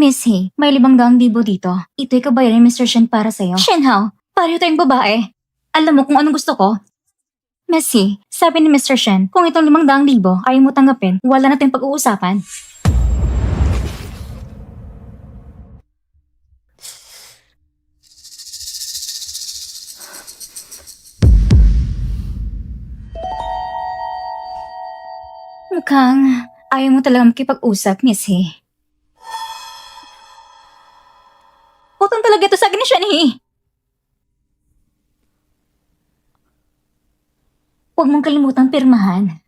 Miss He, may 500,000 dito. Ito'y kabayaran ni Mr. Shen para sa'yo. Shenhao, pareho tayong babae. Alam mo kung anong gusto ko? Miss He, sabi ni Mr. Shen, kung itong 500,000 ayaw mo tanggapin, wala na tayong pag-uusapan. Mukhang ayaw mo talaga makipag-usap, Miss He. Utang talaga ito sa akin ni Shen He. Huwag mong kalimutang pirmahan.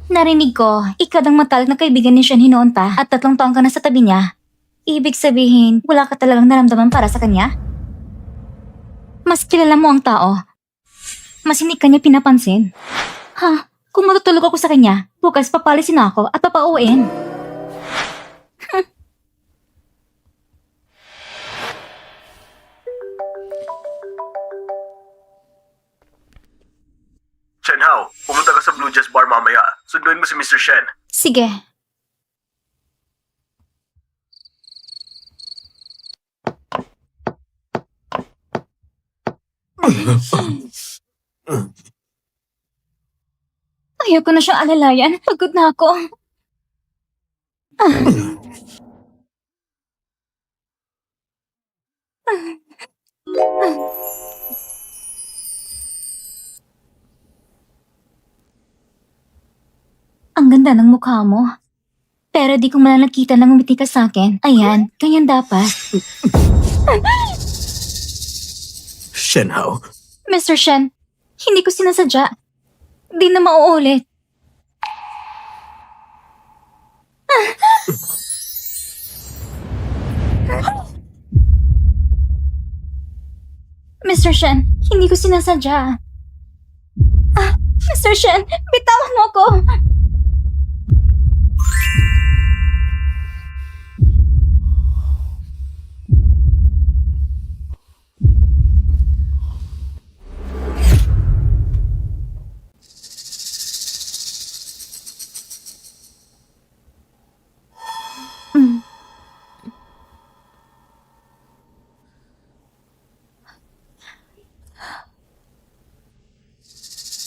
Narinig ko, ikadang matalik na kaibigan ni Shen He noon pa at 3 taon ka na sa tabi niya. Ibig sabihin, wala ka talagang naramdaman para sa kanya? Mas kilala mo ang tao. Mas hindi kanya pinapansin. Ha? Kung matutulog ako sa kanya, bukas papalisin ako at papauwiin. Shenhao, pumunta ka sa Blue Jazz Bar mamaya. Sunduin mo si Mr. Shen. Sige. Ayoko na siyang alalayan. Pagod na ako. Ang ganda ng mukha mo. Pero di ko man nakita nang umiti ka sa akin. Ayan, ganyan dapat. Shenhao, Mr. Shen, hindi ko sinasadya. Di na mauulit. Mr. Shen, hindi ko sinasadya. Mr. Shen, bitawan mo ko.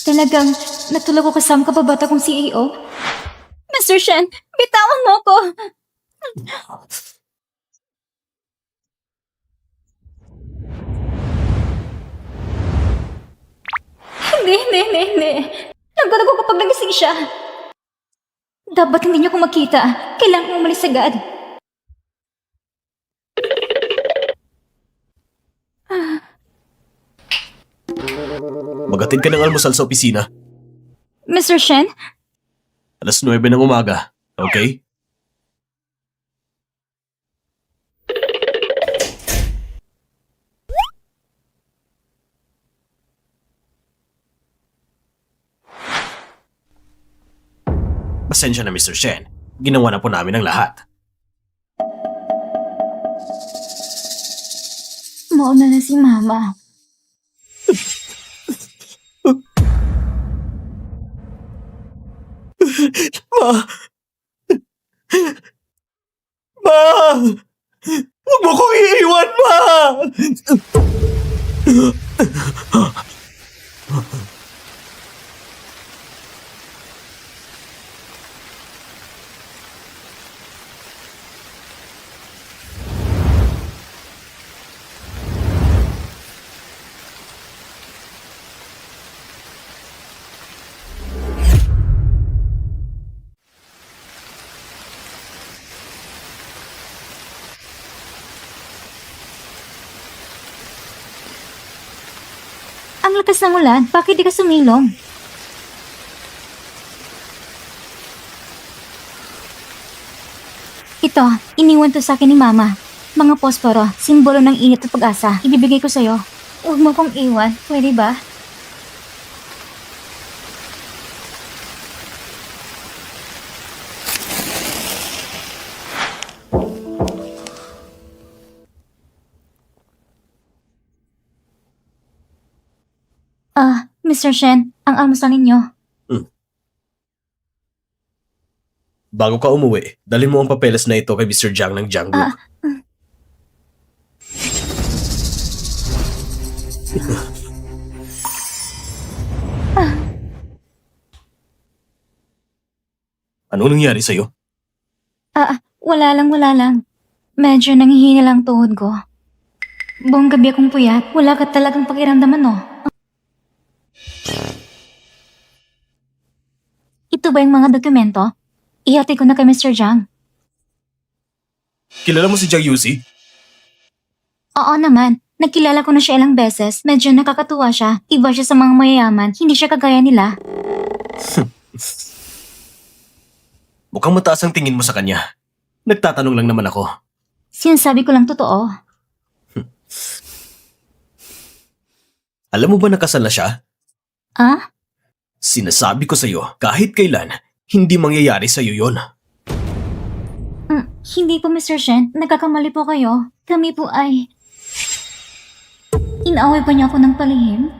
Talagang natulog ako kasama kababata kong CEO? Mr. Shen, bitawan mo ko! Hindi. Nagulog ako kapag nagising siya. Dapat hindi niyo ko makita. Kailangan kong umalis agad. magatid ka ng almusal sa opisina. Mr. Shen? 9:00 ng umaga, okay? Pasensya na, Mr. Shen. Ginawa na po namin ang lahat. Mauna na si Mama. Ma! Huwag mo kong iiwan, Ma! Ang lakas ng ulan, bakit di ka sumilong? Ito, iniwan to sa akin ni Mama. Mga posporo, simbolo ng init at pag-asa. Ibibigay ko sa'yo. Huwag mo kong iwan, pwede ba? Mr. Shen, ang almusal ninyo. Bago ka umuwi, dalhin mo ang papeles na ito kay Mr. Jiang ng Jiang Group. Ano nangyari sa'yo? Wala lang. Medyo nanghihina lang tuhod ko. Buong gabi akong puyat. Wala ka talagang pakiramdaman, no? Ito ba yung mga dokumento? Ihati ko na kay Mr. Jiang. Kilala mo si Jiang Yusi? Oo naman. Nakilala ko na siya ilang beses. Medyo nakakatuwa siya. Iba siya sa mga mayayaman. Hindi siya kagaya nila. Mukhang mataas ang tingin mo sa kanya. Nagtatanong lang naman ako. Sinasabi ko lang totoo. Alam mo ba nakasal na siya? Ah? Sinasabi ko sa'yo, kahit kailan, hindi mangyayari sa'yo yon. Hindi po, Mr. Shen. Nagkakamali po kayo. Kami po ay... Inaaway pa niya ako ng palihim?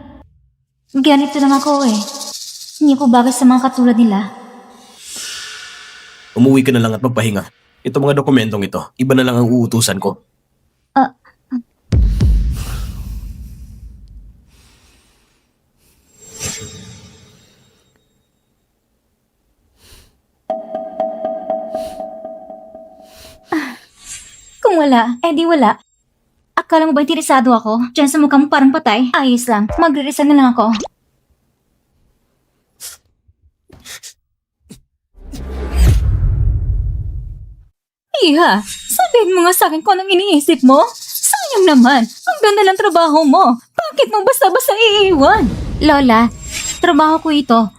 Ganito lang ako eh. Hindi ko bagay sa mga katulad nila. Umuwi ka na lang at magpahinga. Ito mga dokumentong ito, iba na lang ang uutusan ko. Kung wala, di wala. Akala mo ba interesado ako? Diyan sa mukha mo parang patay? Ayos lang. Magre-resign na lang ako. Iha, sabihin mo nga sa akin kung anong iniisip mo. Sayang naman. Ang ganda ng trabaho mo. Bakit mo basta-basta iiwan? Lola, trabaho ko ito.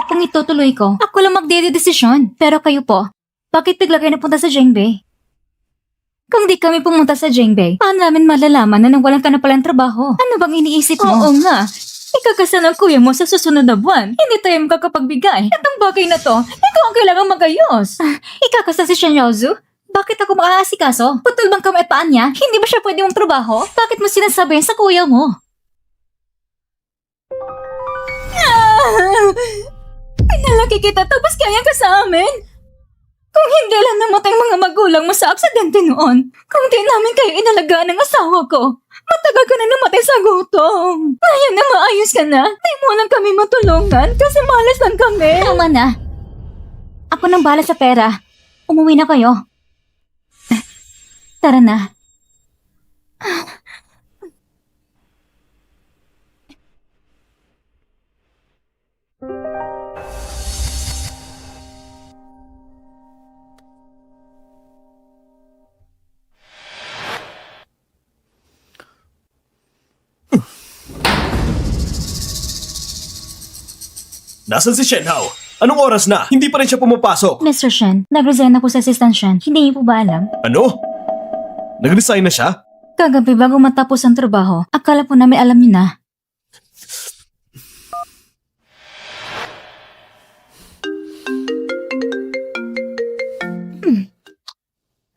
Kung itutuloy ko, ako lang magdedesisyon. Pero kayo po, bakit bigla kayo napunta sa Jengbei? Kung di kami pumunta sa Jengbei, paano namin malalaman na nang walang ka na palang trabaho? Ano bang iniisip mo? Oo nga. Ikakasal ang kuya mo sa susunod na buwan. Hindi tayo makakapagbigay. Itong bagay na to, ikaw ang kailangang magayos. Ikakasal si Shen Yaozu? Bakit ako makaasikaso? Putol bang kamay at paan niya? Hindi ba siya pwede mong trabaho? Bakit mo sinasabi sa kuya mo? Pinalaki kita tapos kaya ka sa amin? Kung hindi lang namatay ang mga magulang mo sa aksidente noon, kung di namin kayo inalagaan ng asawa ko, matagal ka na namatay sa gutom. Ngayon na maayos ka na, di mo lang kami matulungan kasi malas lang kami. Tama na. Ako nang bahala sa pera. Umuwi na kayo. Tara na. Nasaan si Shen Hao? Anong oras na? Hindi pa rin siya pumapasok. Mr. Shen, nag-resign ako sa assistant Shen. Hindi niyo po ba alam? Ano? Nag-resign na siya? Kagabi bago matapos ang trabaho, akala po namin alam niyo na.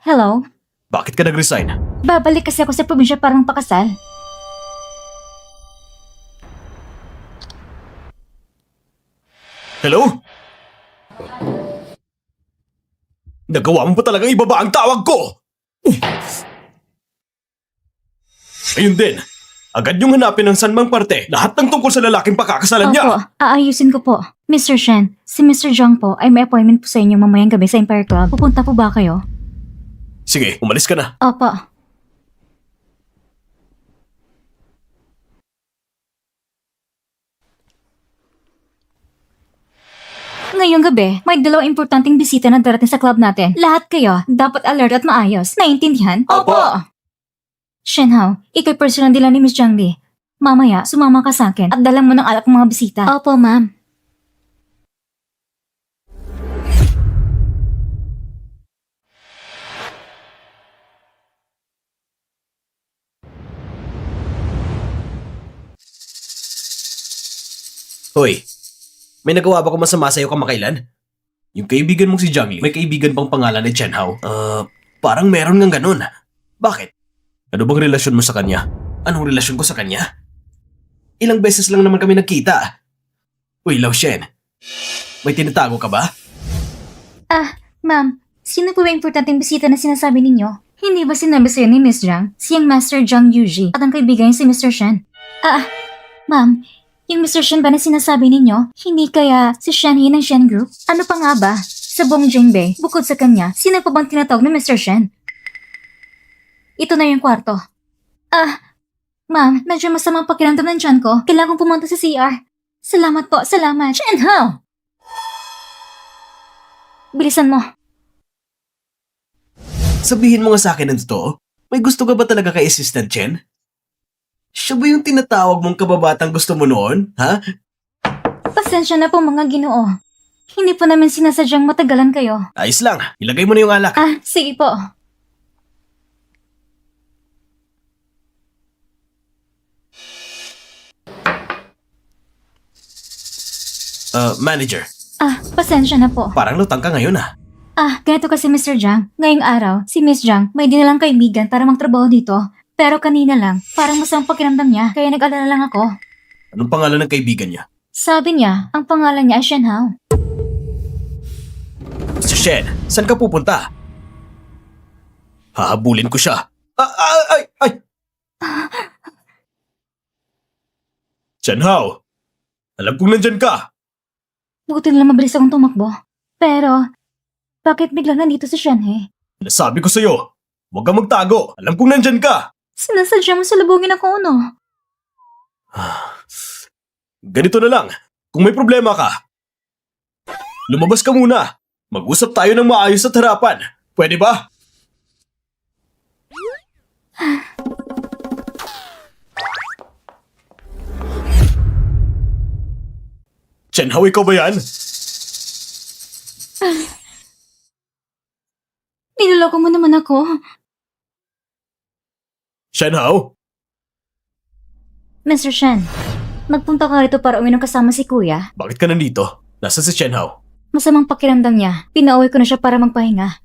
Hello? Bakit ka nag-resign? Babalik kasi ako sa probinsya parang pakasal. Hello? Nagawa mo pa talagang ibaba ang tawag ko! Ayun din, agad niyong hanapin ng sanmang parte lahat ng tungkol sa lalaking pakakasalan niya. Opo, aayusin ko po. Mr. Shen, si Mr. Zhang po ay may appointment po sa inyo mamayang gabi sa Empire Club. Pupunta po ba kayo? Sige, umalis ka na. Opo. Ngayong gabi, may dalawang importanteng bisita na darating sa club natin. Lahat kayo, dapat alert at maayos. Naintindihan? Opo. Shen Hao, ikay personal nila ni Miss Jiang Li. Mamaya, sumama ka sa akin at dala mo ng alak ng mga bisita. Opo, ma'am. Hoy, may nagawa ba ko masama sa'yo kamakailan? Yung kaibigan mong si Jiang Li, may kaibigan pang pangalan ni Chen Hao. Parang meron ngang ganun. Bakit? Ano bang relasyon mo sa kanya? Anong relasyon ko sa kanya? Ilang beses lang naman kami nagkita. Uy, Lao Shen, may tinatago ka ba? Ma'am, sino po ba importanteng bisita na sinasabi ninyo? Hindi ba sinabi sa'yo ni Miss Zhang? Siyang Master Zhang Yuji at ang kaibigan niya si Mr. Shen. Ma'am, yung Mr. Shen ba na sinasabi ninyo? Hindi kaya si Shen He ng Shen Group? Ano pa nga ba? Sa buong Jingbei, bukod sa kanya, sino pa bang tinatawag ni Mr. Shen? Ito na yung kwarto. Ma'am, medyo masamang pakiramdam ng tiyan ko. Kailangan kong pumunta sa CR. Salamat po, salamat. Shen Hao! Bilisan mo. Sabihin mo nga sa akin ng totoo, may gusto ka ba talaga kay Assistant Chen? Siya ba yung tinatawag mong kababatang gusto mo noon, ha? Pasensya na po mga ginoo. Hindi po namin sinasadyang matagalan kayo. Ayos lang, ilagay mo na yung alak. Sige po. Manager, Pasensya na po. parang lutang ka ngayon Ganito kasi Mr. Zhang. Ngayong araw, si Miss Zhang may dinalang kaibigan para magtrabaho dito. Pero kanina lang, parang masamang pakiramdam niya, kaya nag-alala lang ako. Anong pangalan ng kaibigan niya? Sabi niya, ang pangalan niya ay Shen Hao. Mr. Shen, saan ka pupunta? Hahabulin ko siya. Ay! Chen Hao, alam kong nandyan ka. Buti na lang mabilis akong tumakbo. Pero, bakit biglang nandito si Shen He? Nasabi ko sa'yo, huwag kang magtago. Alam kong nandyan ka. Sinasadya mo salubungin ako, no? Ganito na lang, kung may problema ka, lumabas ka muna. Mag-usap tayo ng maayos at harapan. Pwede ba? Chen Hao, ikaw ba yan? Niloloko mo naman ako. Chen Hao? Mr. Shen, nagpunta ka rito para uminom kasama si Kuya. Bakit ka nandito? Nasaan si Chen Hao? Masamang pakiramdam niya. Pinauwi ko na siya para magpahinga.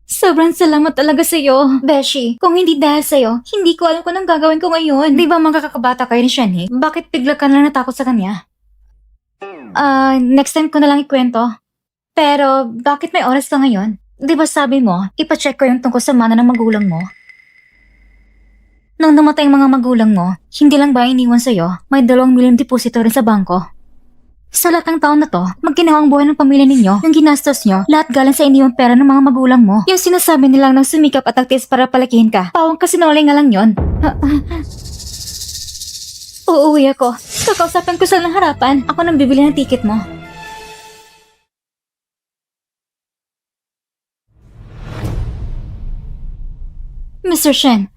Sobrang salamat talaga sa'yo, Beshi. Kung hindi dahil sa'yo, hindi ko alam kung anong gagawin ko ngayon. Di ba mga kakabata kayo ni Shenhe? Bakit bigla ka na lang natakot sa kanya? Next time ko na lang ikwento. Pero, bakit may oras ka ngayon? Di ba sabi mo, ipacheck ko yung tungkol sa mana ng magulang mo? Nung namatay ang mga magulang mo, hindi lang ba iniwan sa'yo, may 2 milyong deposito rin sa bangko? Sa lahat ng taon na to, magginawang buhay ng pamilya ninyo, yung ginastos nyo, lahat galing sa iniwang pera ng mga magulang mo. Yung sinasabi nilang nang sumikap at actives para palakihin ka, pawang kasinungaling nga lang yon. Uuwi ako. Kakausapin ko sa ng harapan. Ako nang bibili ng ticket mo. Mr. Shen,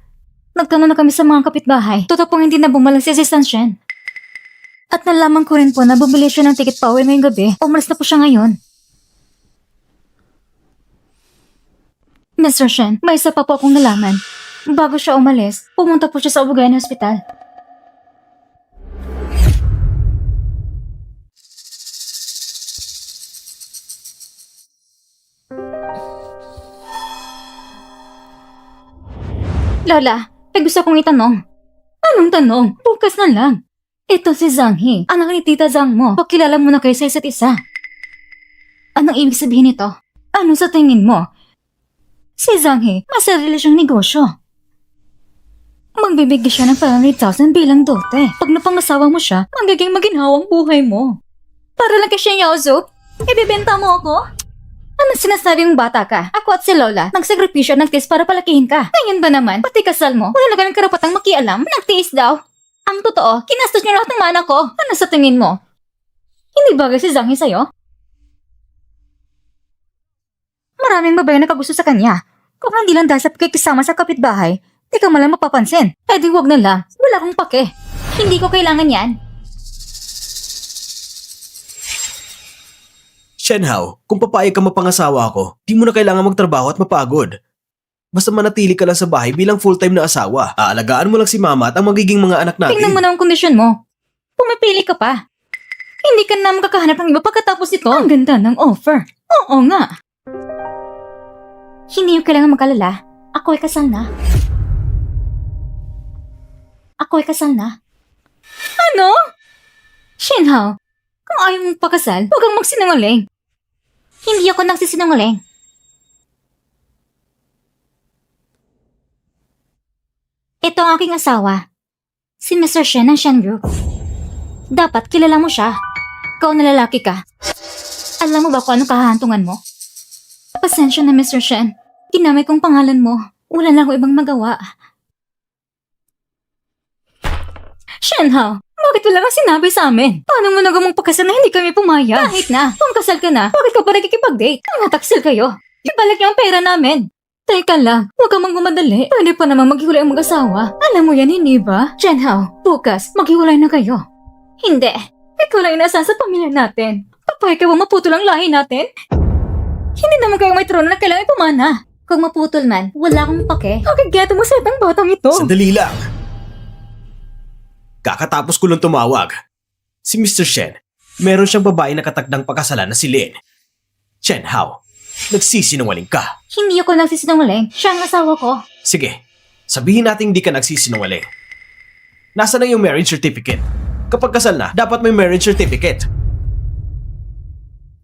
nagtanong na kami sa mga kapitbahay. Totoo pong hindi na bumalik si Assistant Shen. At nalaman ko rin po na bumili siya ng ticket pa uwi ngayong gabi. Umalis na po siya ngayon. Mr. Shen, may isa pa po akong nalaman. Bago siya umalis, pumunta po siya sa Ubugayan Hospital. Lola, may gusto kong itanong. Anong tanong? Bukas na lang. Ito si Zhang He, anak ni Tita Zhang mo. Pakilala mo na kayo sa isa't isa. Anong ibig sabihin nito? Ano sa tingin mo? Si Zhang He, may sarili siyang negosyo. Magbibigay siya ng 500,000 bilang dote. Pag napangasawa mo siya, magiging maginhawang buhay mo. Para lang kay Shen Yaozu, ibibenta mo ako? Ano sinasabi mong bata ka? Ako at si Lola, nagsakripisyo ng tiis para palakihin ka. Ngayon ba naman, pati kasal mo, wala na kaming karapatang makialam. Nagtiis daw. Ang totoo, kinastos niya lahat ng mana ko. Ano sa tingin mo? Hindi bagay si Zhang He sa'yo? Maraming babae na kagusto sa kanya. Kung hindi lang dahil sa pagkikisama sa kapitbahay, di ka malang mapapansin. Eh di wag na lang. Wala akong pake. Hindi ko kailangan yan. Shen Hao, kung papayag ka mapangasawa ako, di mo na kailangan magtrabaho at mapagod. Basta manatili ka lang sa bahay bilang full-time na asawa. Aalagaan mo lang si mama at ang magiging mga anak natin. Tingnan mo na ang kondisyon mo. Pumipili ka pa. Hindi ka na makakahanap ng iba pagkatapos ito. Ang ganda ng offer. Oo nga. Hindi yung kailangan mag-alala. Ako ay kasal na. Ako ay kasal na. Ano? Shinhao, kung ayaw mong pakasal, huwag kang magsinungaling. Hindi ako nagsisinungaling. Ito ang aking asawa. Si Mr. Shen ng Shen Group. Dapat kilala mo siya. Ikaw na lalaki ka. Alam mo ba kung anong kahahantungan mo? Pasensya na, Mr. Shen. Ginamit kong pangalan mo. Wala na akong ibang magawa. Shenhao, bakit wala kang sinabi sa amin? Paano mo nagamang pagkasal na hindi kami pumayag? Kahit na, kung kasal ka na, bakit ka pa nagkikipag-date? Kung nataksil kayo, ibalik niyo ang pera namin. Teka lang, huwag ka mang gumadali. Pwede pa naman maghiwalay ang mag-asawa. Alam mo yan, hindi ba? Shenhao, bukas, maghiwalay na kayo. Hindi. Ikaw lang inaasahan sa pamilya natin. Papayag ka ba maputol ang lahi natin? Hindi naman kayo may trono na kailangan ipumana. Kung maputol man, wala akong pake. Kagigato mo sa itang batang ito. Sandali lang. Kakatapos ko lang tumawag. Si Mr. Shen, meron siyang babae na katakdang pakasalan na si Lin. Shenhao, nagsisinungaling ka. Hindi ako nagsisinungaling. Siya ang asawa ko. Sige, sabihin natin hindi ka nagsisinungaling. Nasaan na yung marriage certificate? Kapag kasal na, dapat may marriage certificate.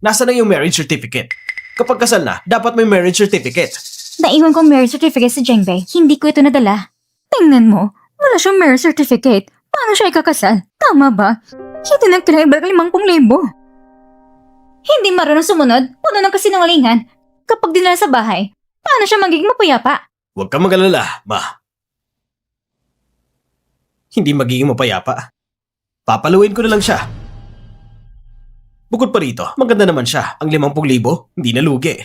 Nasaan na yung marriage certificate? Kapag kasal na, dapat may marriage certificate. Naiwan kong marriage certificate sa Jengbei. Hindi ko ito nadala. Tingnan mo, wala siyang marriage certificate. Paano siya ikakasal? Tama ba? Hindi nang kailangan ibalik 50,000. Hindi marunong sumunod, puno ng kasinungalingan. Kapag dinala sa bahay, paano siya magiging mapayapa? Huwag kang mag-alala, ma. Hindi magiging mapayapa. Papaluin ko na lang siya. Bukod pa rito, maganda naman siya. Ang 50,000, hindi na lugi.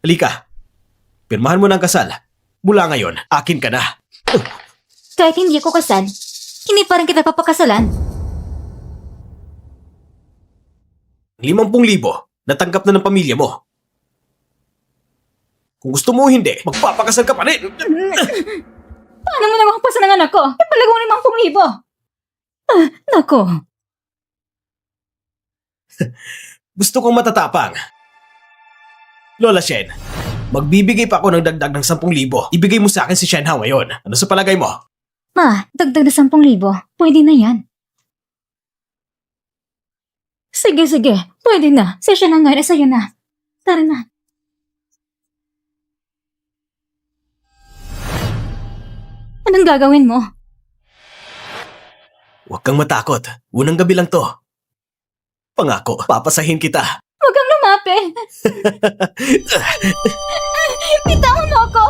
Halika. Pirmahan mo na ang kasal. Mula ngayon, akin ka na. Kahit hindi ako kasal, hindi pa rin kita papakasalan. 50,000, natanggap na ng pamilya mo. Kung gusto mo o hindi, magpapakasal ka pa rin. Paano mo nagpapasan ng anak ko? Ipalag mo 50,000. Nako. Gusto kong matatapang. Lola Shen, magbibigay pa ako ng dagdag ng 10,000. Ibigay mo sa akin si Shenhao ngayon. Ano sa palagay mo? Ma, dagdag na 10,000. Pwede na yan. Sige. Pwede na. Session na ngayon. Sa'yo na. Tara na. Anong gagawin mo? Huwag kang matakot. Unang gabi lang to. Pangako, papasahin kita. Huwag kang lumapit. Bitawan mo ako.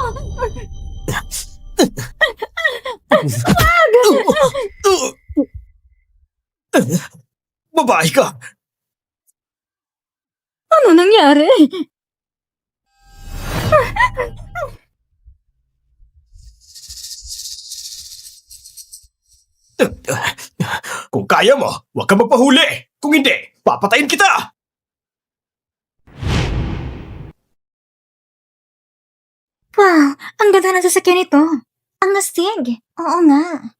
Babae ka! Ano nangyari? Kung kaya mo, huwag kang magpahuli. Kung hindi, papatayin kita! Wow, ang ganda ng sasakyan nito. Ang astig. Oo nga.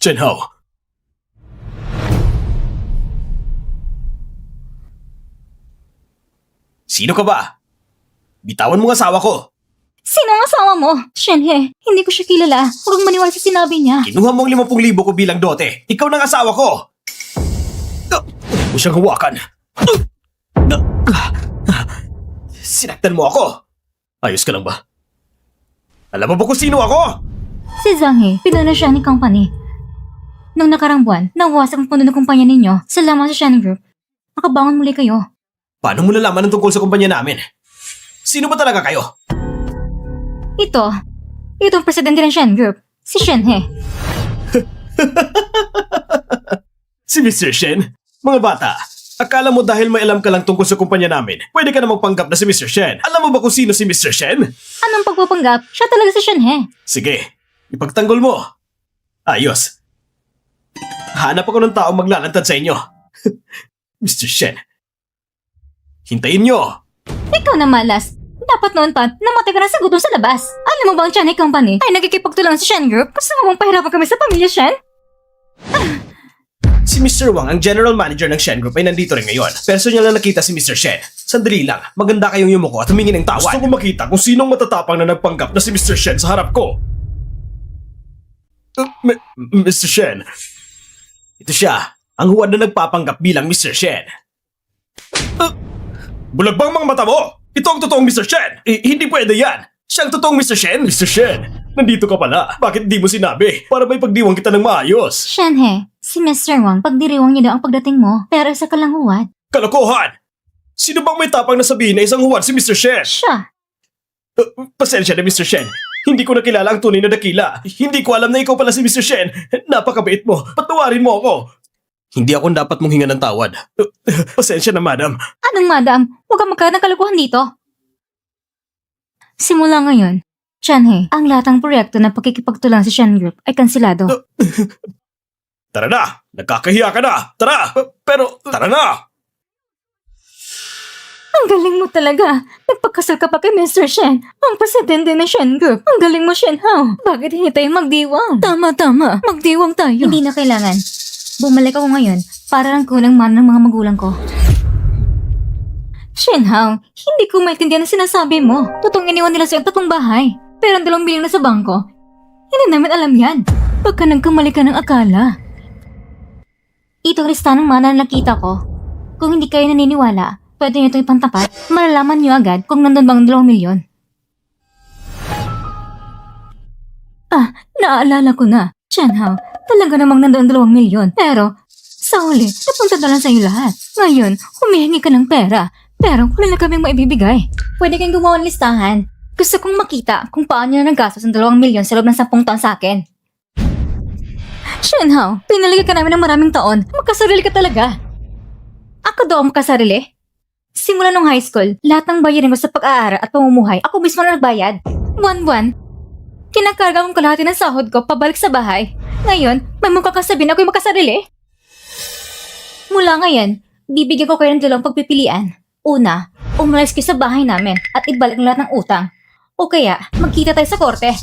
Shenhao. Sino ka ba? Bitawan mo ang asawa ko. Sino ang asawa mo? Shenhe, hindi ko siya kilala. Huwag kang maniwala sa sinabi niya. Kinuha mo ang 50,000 ko bilang dote. Ikaw na ang asawa ko. Huwag mo siyang hawakan. Sinaktan mo ako. Ayos ka lang ba? Alam mo ba kung sino ako? Si Zhang pinuna siya ni company. Nung nakarang buwan, nawasak ang puno ng kumpanya ninyo. Salamat sa Shen Group. Nakabangon muli kayo. Paano mo nalaman ang tungkol sa kumpanya namin? Sino ba talaga kayo? Itong presidente ng Shen Group, si Shenhe. Si Mr. Shen? Mga bata, akala mo dahil may alam ka lang tungkol sa kumpanya namin, pwede ka na magpanggap na si Mr. Shen. Alam mo ba kung sino si Mr. Shen? Anong pagpapanggap? Siya talaga si Shenhe. Sige, ipagtanggol mo. Ayos. Hanap ako ng taong maglalantad sa inyo. Mr. Shen. Hintayin nyo! Ikaw na malas. Dapat noon pa, namatay ka na sa gutom sa labas. Alam mo ba ang Chanay Company ay nagkikipagtulungan sa Shen Group? Gusto mo bang pahirapan kami sa pamilya Shen? Si Mr. Wang, ang general manager ng Shen Group, ay nandito rin ngayon. Personal na nakita si Mr. Shen. Sandali lang, maganda kayong yumuko at humingi ng tawad. Gusto ko makita kung sinong matatapang na nagpanggap na si Mr. Shen sa harap ko. Mr. Shen. Ito siya, ang huwad na nagpapanggap bilang Mr. Shen. Bulagbang mga mata mo! Ito ang totoong Mr. Shen! Hindi pwede yan! Siya ang totoong Mr. Shen! Mr. Shen, nandito ka pala. Bakit di mo sinabi? Para may pagdiwang kita ng maayos. Shenhe, si Mr. Wang, pagdiriwang niya daw ang pagdating mo, pero isa ka lang huwad. Kalokohan! Sino bang may tapang na sabihin na isang huwad si Mr. Shen? Siya. Pasensya na Mr. Shen. Hindi ko nakilala ang tunay na dakila. Hindi ko alam na ikaw pala si Mr. Shen. Napakabait mo. Patawarin mo ako. Hindi ako dapat mong hinga ng tawad. Pasensya na, madam. Anong madam? Huwag kang magkaroon ng kalukuhan dito. Simula ngayon, Shenhe, ang lahat ng proyekto na pagkikipagtulungan sa Shen Group ay kansilado. Tara na! Nagkakahiya ka na! Tara! Pero, tara na! Ang galing mo talaga. Nagpakasal ka pa kay Mr. Shen, ang presidente ng Shen Group. Ang galing mo, Shen Hao. Bakit hindi tayo magdiwang? Tama. Magdiwang tayo. Hindi na kailangan. Bumalik ako ngayon para lang kunang mana ng mga magulang ko. Shen Hao, hindi ko maintindihan ang sinasabi mo. Totoong iniwan nila sa iyong tatong bahay. Pero ang 2 bilyon na sa bangko. Hindi namin alam yan. Pagka nagkamali ka ng akala. Ito listanong mana na nakita ko. Kung hindi kayo naniniwala, pwede nyo itong ipantapat, malalaman nyo agad kung nandun bang 2 milyon. Naalala ko na. Chen Hao, talaga namang nandoon 2 milyon. Pero, sa huli, napunta na lang sa'yo lahat. Ngayon, humihingi ka ng pera. Pero wala na kaming maibibigay. Pwede kayong gumawa ng listahan. Gusto kong makita kung paano nyo nagastos ang 2 milyon sa loob ng 10 taon sa akin. Shen Hao, pinaligay ka namin ng maraming taon. Magkasarili ka talaga. Ako daw ang magkasarili? Simula nung high school, lahat ng bayarin ko sa pag-aaral at pamumuhay, ako mismo na nagbayad. Buwan-buwan. Kinakarga mong kalahati ng sahod ko pabalik sa bahay. Ngayon, may mukha kang sabihin ako'y magkasarili? Mula ngayon, bibigyan ko kayo ng 2 pagpipilian. Una, umalis kayo sa bahay namin at ibalik ang lahat ng utang. O kaya, magkita tayo sa korte.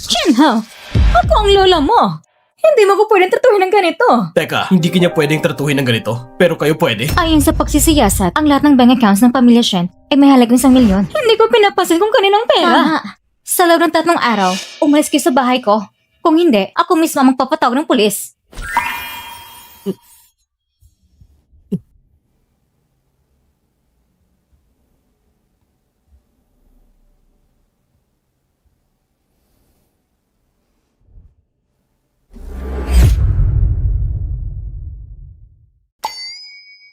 Shen Hao, ako ang lola mo. Hindi mo ko pwedeng tratuhin ng ganito. Teka, hindi kanya pwedeng tratuhin ng ganito. Pero kayo pwede. Ayon sa pagsisiyasat, ang lahat ng bank accounts ng pamilya Shen ay may halagang 1 milyon. Hindi ko pinapasin kung kaninong pera. Tama. Sa loob ng 3 araw, umalis kayo sa bahay ko. Kung hindi, ako mismo ang magpapatawag ng pulis.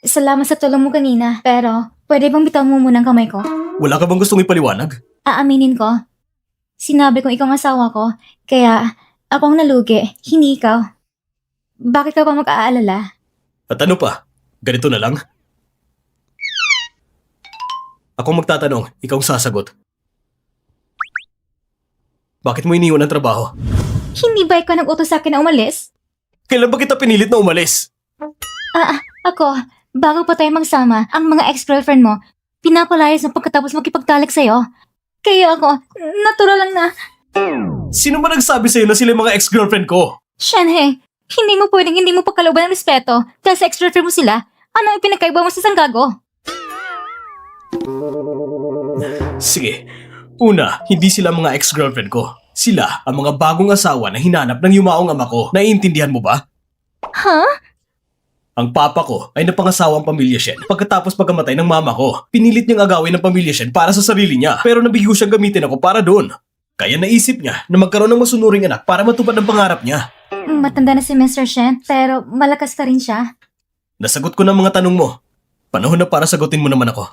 Salamat sa tulong mo kanina, pero pwede bang bitaw mo muna ang kamay ko? Wala ka bang gustong ipaliwanag? Aaminin ko. Sinabi kong ikaw ang asawa ko, kaya ako ang nalugi, hindi ikaw. Bakit ka pa mag-aalala? At ano pa? Ganito na lang? Ako magtatanong, ikaw ang sasagot. Bakit mo iniwan ang trabaho? Hindi ba ikaw nag-utos sa akin na umalis? Kailan ba kita pinilit na umalis? Ako, bago pa tayo magsama, ang mga ex-girlfriend mo, pinapalayas na pagkatapos makipagtalik sa'yo. Kaya ako, natural lang na, Sino ba nagsabi sa'yo na sila yung mga ex-girlfriend ko? Shenhe, hindi mo pwedeng hindi mo pagkalooban ng respeto dahil sa ex-girlfriend mo sila. Ano ang pinagkaiba mo sa isang gago? Sige. Una, hindi sila mga ex-girlfriend ko. Sila ang mga bagong asawa na hinanap ng yumaong ama ko. Naiintindihan mo ba? Ha? Ang papa ko ay napangasawang pamilya Shen. Pagkatapos pagkamatay ng mama ko, pinilit niyang agawin ng pamilya Shen para sa sarili niya. Pero nabigo siyang gamitin ako para doon. Kaya naisip niya na magkaroon ng masunuring anak para matupad ang pangarap niya. Matanda na si Mr. Shen, pero malakas pa rin siya. Nasagot ko na mga tanong mo. Panahon na para sagutin mo naman ako.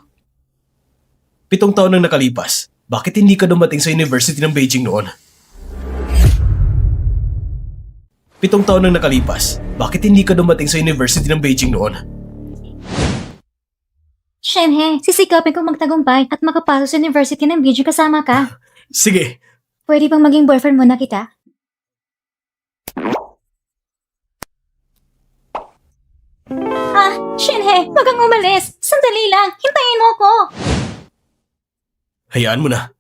7 taon nang nakalipas. Bakit hindi ka dumating sa University ng Beijing noon? 7 taon nang nakalipas. Bakit hindi ka dumating sa University ng Beijing noon? Shenhe, sisikapin kong magtagumpay at makapasok sa University ng Beijing kasama ka. Sige. Pwede bang maging boyfriend mo na kita? Sandali! Wag kang umalis! Sandali lang! Hintayin mo ako! Hayaan mo na.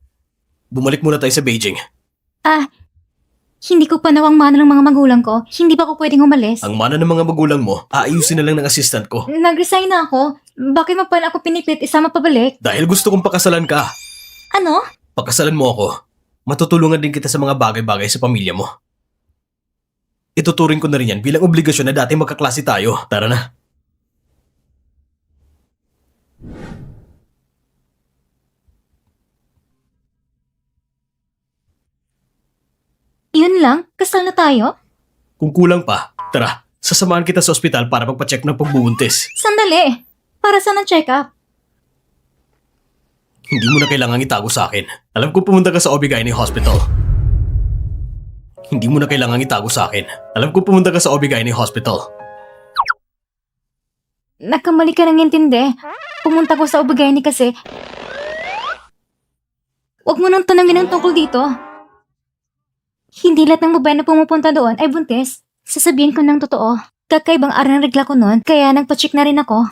Bumalik muna tayo sa Beijing. Hindi ko pa nawang mana ng mga magulang ko. Hindi ba ako pwedeng umalis? Ang mana ng mga magulang mo, aayusin na lang ng assistant ko. Nag-resign na ako. Bakit mo pala ako pinipilit isama pabalik? Dahil gusto kong pakasalan ka. Ano? Pakasalan mo ako. Matutulungan din kita sa mga bagay-bagay sa pamilya mo. Ituturing ko na rin yan bilang obligasyon na dati magkaklase tayo. Tara na. Yun lang? Kasal na tayo? Kung kulang pa, tara. Sasamahan kita sa ospital para magpa-check ng pagbubuntis. Sandali! Para saan ang check-up? Hindi mo na kailangang itago sa akin. Alam ko pumunta ka sa OB-GYN Hospital. Hindi mo na kailangang itago sa akin. Alam ko pumunta ka sa OB-GYN Hospital. Nagkamali ka nang intindi. Pumunta ko sa Ubagayani kasi... Huwag mo nang tanongin ang tungkol dito. Hindi lahat ng babae na pumupunta doon ay buntis. Sasabihin ko ng totoo. Kakaibang araw ng regla ko noon, kaya nagpa-check na rin ako.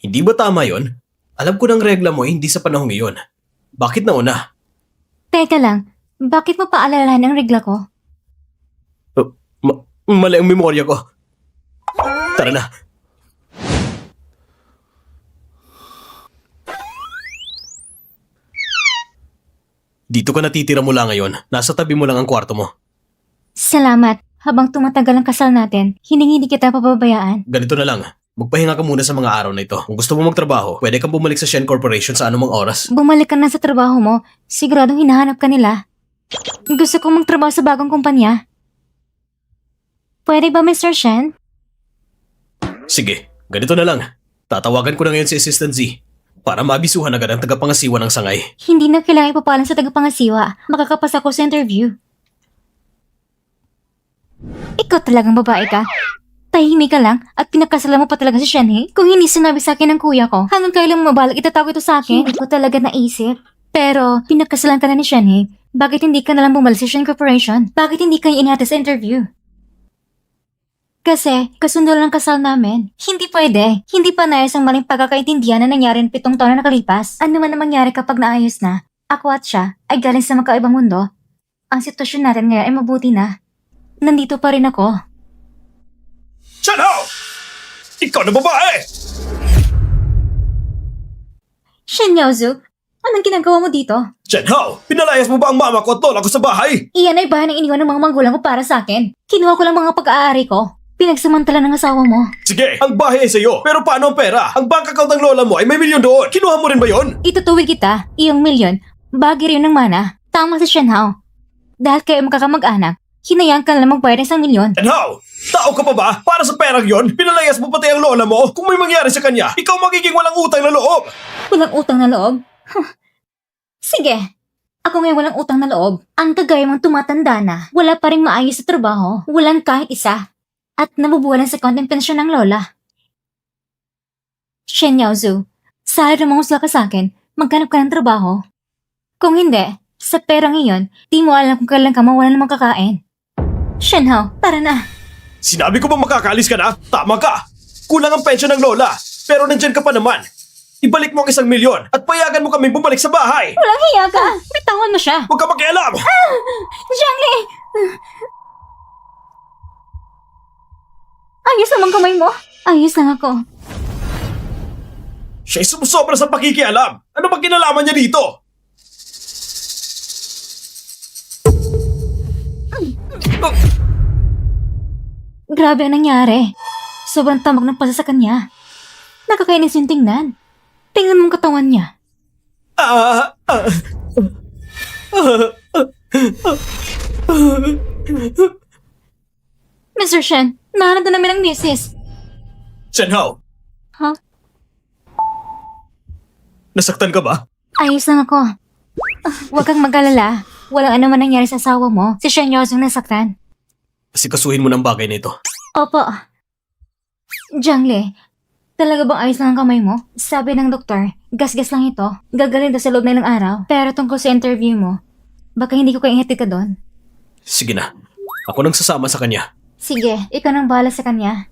Hindi ba tama yon? Alam ko ng regla mo hindi sa panahong iyon. Bakit nauna? Teka lang, bakit mo paalalahan ang regla ko? Mali ang memorya ko. Tara na. Dito ka natitira mula ngayon. Nasa tabi mo lang ang kwarto mo. Salamat. Habang tumatagal ang kasal natin, hindi kita pababayaan. Ganito na lang. Magpahinga ka muna sa mga araw na ito. Kung gusto mo magtrabaho, pwede kang bumalik sa Shen Corporation sa anumang oras. Bumalik ka na sa trabaho mo, siguradong hinahanap ka nila. Gusto kong magtrabaho sa bagong kumpanya. Pwede ba, Mr. Shen? Sige, ganito na lang. Tatawagan ko na ngayon si Assistant Z para maabisuhan agad ang tagapangasiwa ng sangay. Hindi na kailangan ipapalan sa tagapangasiwa. Makakapas ako sa interview. Ikaw talagang babae ka. Tahimik ka lang at pinakasalan mo pa talaga si Shenhe. Kung hindi sinabi sa akin ng kuya ko, hanggang kailan mo mabalak itatago ito sa akin? Hindi ko talaga naisip. Pero, pinakasalan ka na ni Shenhe. Bakit hindi ka nalang bumalik sa Shen Corporation? Bakit hindi ka inihati sa interview? Kasi, kasundo lang kasal namin. Hindi pwede. Hindi pa naayos ang maling pagkakaintindihan na nangyari ng 7 taon na nakalipas. Ano man ang mangyari kapag naayos na, ako at siya ay galing sa magkaibang mundo. Ang sitwasyon natin ngayon ay mabuti na. Nandito pa rin ako. Chanhao! Ikaw na babae! Shen Yaozu, anong ginagawa mo dito? Chanhao! Pinalayas mo ba ang mama ko at lola ko sa bahay? Iyan ay bahay ng iniwan ng mga magulang ko para sa akin. Kinuha ko lang mga pag-aari ko. Pinagsamantala ng asawa mo. Sige, ang bahay ay sa'yo. Pero paano ang pera? Ang bank account ng lola mo ay may milyon doon. Kinuha mo rin ba yon? Itutuwid kita, iyong milyon, bagay rin ng mana. Tama si Shen Hao. Dahil kayo magkakamag-anak, hinayang ka lang magbayad ng 1 milyon. Chanhao! Tao ka pa ba? Para sa perang yon, pinalayas mo pati ang lola mo. Kung may mangyari sa kanya, ikaw magiging walang utang na loob. Walang utang na loob? Sige, ako ngayon walang utang na loob. Ang kagaya mong tumatanda na, wala pa rin maayos sa trabaho, walang kahit isa, at nabubuwalan sa konting pensyon ng lola. Shen Yaozu, sa halip na mangusla ka sa akin, maghanap ka ng trabaho. Kung hindi, sa perang iyon, di mo alam kung kailan ka mawalan ng makakain. Shen Hao, tara na. Sinabi ko ba makakaalis ka na? Tama ka! Kulang ang pensyon ng lola. Pero nandyan ka pa naman. Ibalik mo ang 1 milyon at payagan mo kami bumalik sa bahay. Walang hiya ka! Bitawan mo siya! Huwag ka makialam! Zhangli! Ayos naman kamay mo. Ayos lang ako. Siya'y sumusobra sa pakikialam. Ano bang kinalaman niya dito? Grabe ang nangyari. Sobrang tamag ng pasa sa kanya. Nakakainis yung tingnan. Tingnan mong katawan niya. Mr. Shen, nahanap na namin ang misis. Chanhao, Ha? nasaktan ka ba? Ayos lang ako. Huwag kang mag-alala. Walang ano man nangyari sa asawa mo. Si Shen Yozong nasaktan. Sikasuhin mo ng bagay na ito. Opo. Zhangli, talaga bang ayos lang ang kamay mo? Sabi ng doktor, gas-gas lang ito. Gagaling daw sa loob na ilang araw. Pero tungkol sa interview mo, baka hindi ko kaihatid ka doon. Sige na. Ako nang sasama sa kanya. Sige, ikaw nang bahala sa kanya.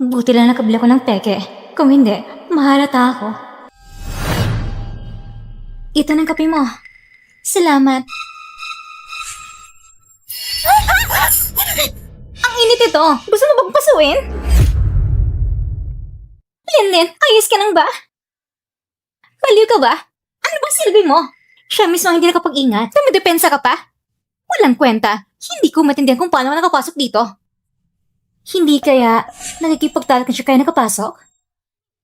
Buti lang nakabili ko ng peke. Kung hindi, mahalata ako. Ito ng kape mo. Salamat. Ang init ito. Gusto mo bang pasuin? Linlin, ayos ka lang ba? Baliw ka ba? Ano bang silbi mo? Siya mismo ang hindi nakapag-ingat. Dumidepensa ka pa? Walang kwenta. Hindi ko maintindihan kung paano ka nakapasok dito. Hindi kaya nakikipagtalo ka siya kaya nakapasok?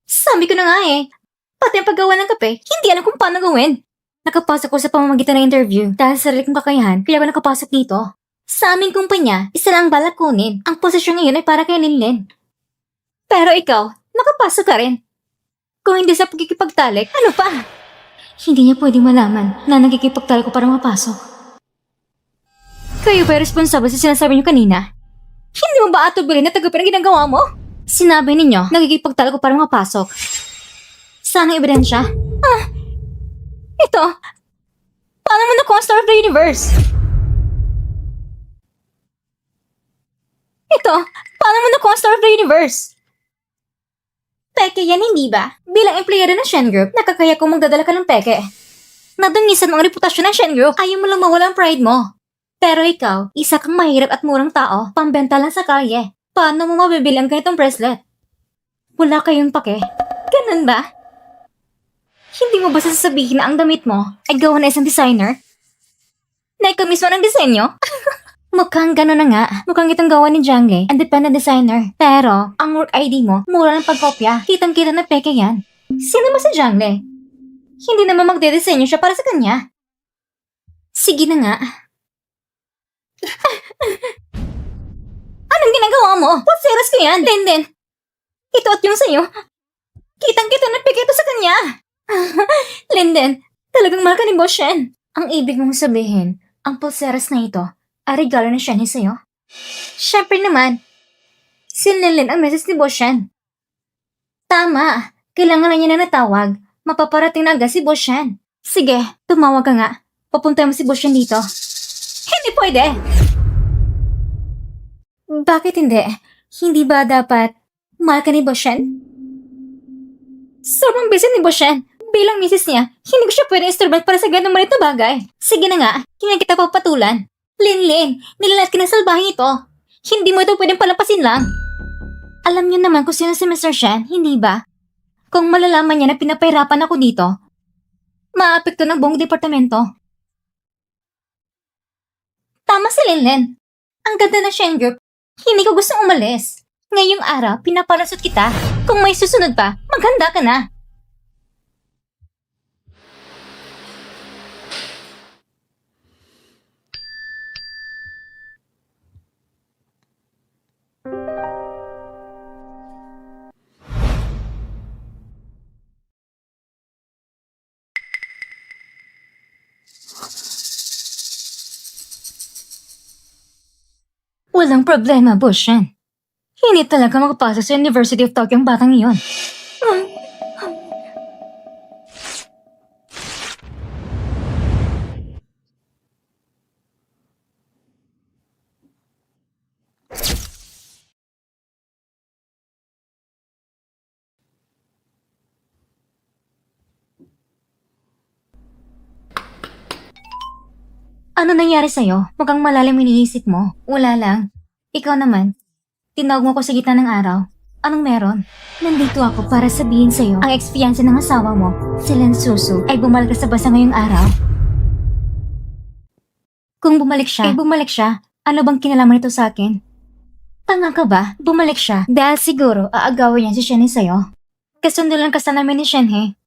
Sabi ko na nga eh. Pati ang paggawa ng kape, hindi alam kung paano gawin. Nakapasok ko sa pamamagitan ng interview dahil sa sarili kong kakayahan kaya ako nakapasok dito. Sa aming kumpanya, isa lang ang balak kunin. Ang posisyon ngayon ay para kay Linlin. Pero ikaw, nakapasok ka rin. Kung hindi sa pagkikipagtalik, ano pa? Hindi niya pwedeng malaman na nagkikipagtalik ko para mapasok. Kayo ba responsable sa sinasabi niyo kanina? Hindi mo ba atubili na tagapin ang ginagawa mo? Sinabi ninyo, nagkikipagtalik ko para mapasok. Saan ang ebidensya? Ito. Paano mo nakuha ang Star of the Universe? Ito. Paano mo nakuha ang Star of the Universe? Peke yan, hindi ba? Bilang empleyado ng Shen Group, nakakaya kung magdadala ka ng peke. Nadungisan mo ang reputasyon ng Shen Group, ayaw mo lang mawala ang pride mo. Pero ikaw, isa kang mahirap at murang tao, pambenta lang sa kalye. Paano mo mabibili ang ganitong bracelet? Wala kayong pake. Ganun ba? Hindi mo ba sasabihin na ang damit mo ay gawa na isang designer? Na ikaw mismo ng disenyo? Mukhang gano'n na nga. Mukhang itong gawa ni Jangle, independent designer. Pero, ang work ID mo, mura ng pagkopya. Kitang-kita na peke yan. Sino ba si Jangle? Hindi naman magdedesenyo siya para sa kanya. Sige na nga. Anong ginagawa mo? Pagseras ko yan. Linden. Ito at yung sa'yo. Kitang-kita na peke ito sa kanya. Linden, talagang mahal ka ni Boss Shen. Ang ibig mong sabihin, ang pulseras na ito ay regalo ni Shen sa'yo? Siyempre naman. Sinilin ang message ni Boss Shen. Tama. Kailangan na niya na natawag. Mapaparating na agad si Boss Shen. Sige, tumawag ka nga. Papunta mo si Boss Shen dito. Hindi pwede. Bakit hindi? Hindi ba dapat mahal ka ni Boss Shen? Sobrang busy ni Boss Shen. Bilang misis niya, hindi ko siya pwedeng instrument para sa ganung maliit na bagay. Sige na nga, hindi kita papatulan. Linlin, nilalat ka ng salbahing ito. Hindi mo ito pwedeng palampasin lang. Alam niyo naman kung sino si Mr. Shen, hindi ba? Kung malalaman niya na pinapahirapan ako dito, maapekto ng buong departamento. Tama si Linlin. Ang ganda na Shen Group, hindi ko gustong umalis. Ngayong araw, pinapalasot kita. Kung may susunod pa, maghanda ka na. Walang problema, Boss Shen. Hindi talaga makapasok sa University of Tokyo ang batang iyon. Ano nangyari sa'yo? Mukhang malalim iniisip mo. Wala lang. Ikaw naman. Tinawag mo ko sa gitna ng araw. Anong meron? Nandito ako para sabihin sa'yo ang ex-fiancé ng asawa mo, si Len Susu, ay bumalik sa basa ngayong araw. Kung bumalik siya, ano bang kinalaman nito sa akin? Tanga ka ba? Bumalik siya dahil siguro aagawin niya si Shenhe sa'yo. Kasundo lang kasi namin ni Shenhe.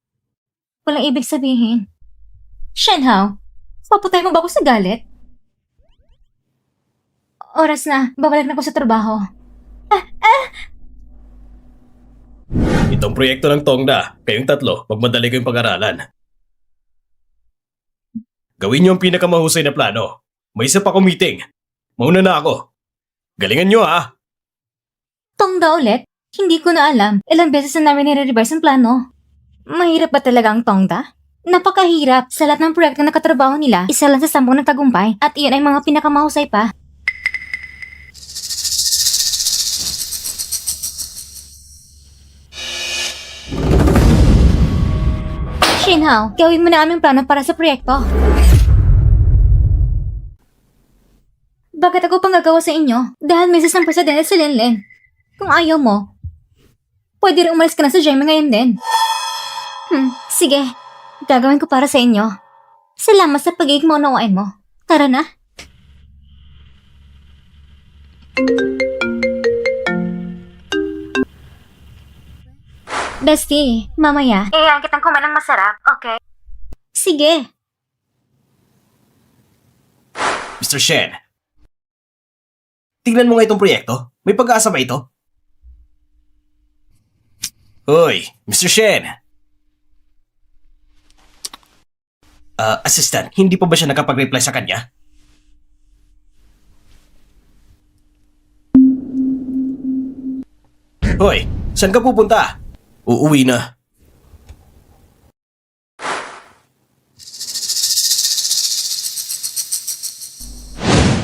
Walang ibig sabihin. Shenhao, papatay mo ba ako sa galit? Oras na, babalik na ako sa trabaho. Itong proyekto ng Tongda, kayong tatlo, magmadali kayong pag-aralan. Gawin niyo ang pinakamahusay na plano. May isa pa akong meeting. Mauna na ako. Galingan niyo ha! Tongda ulit? Hindi ko na alam. Ilang beses na namin nire-revise ang plano. Mahirap ba talaga ang Tongda? Napakahirap. Sa lahat ng proyekto na katrabaho nila, isa lang sa 10 nagtagumpay at iyon ay mga pinakamahusay pa. Shinhao, gawin mo na aming plano para sa proyekto. Bakit ako pang gagawa sa inyo? Dahil misis ng presidente si Linlin. Kung ayaw mo, pwede rin umalis ka na sa Jaime ngayon din. Sige. Gagawin ko para sa inyo. Salamat sa pagiging maunawain mo. Tara na. Bestie, mamaya. Iyan kitang kumain ng masarap, okay? Sige. Mr. Shen, tingnan mo nga itong proyekto. May pag-asa ba ito? Hoy, Mr. Shen! Assistant, hindi pa ba siya nakapag-reply sa kanya? Hoy, saan ka pupunta? Uuwi na.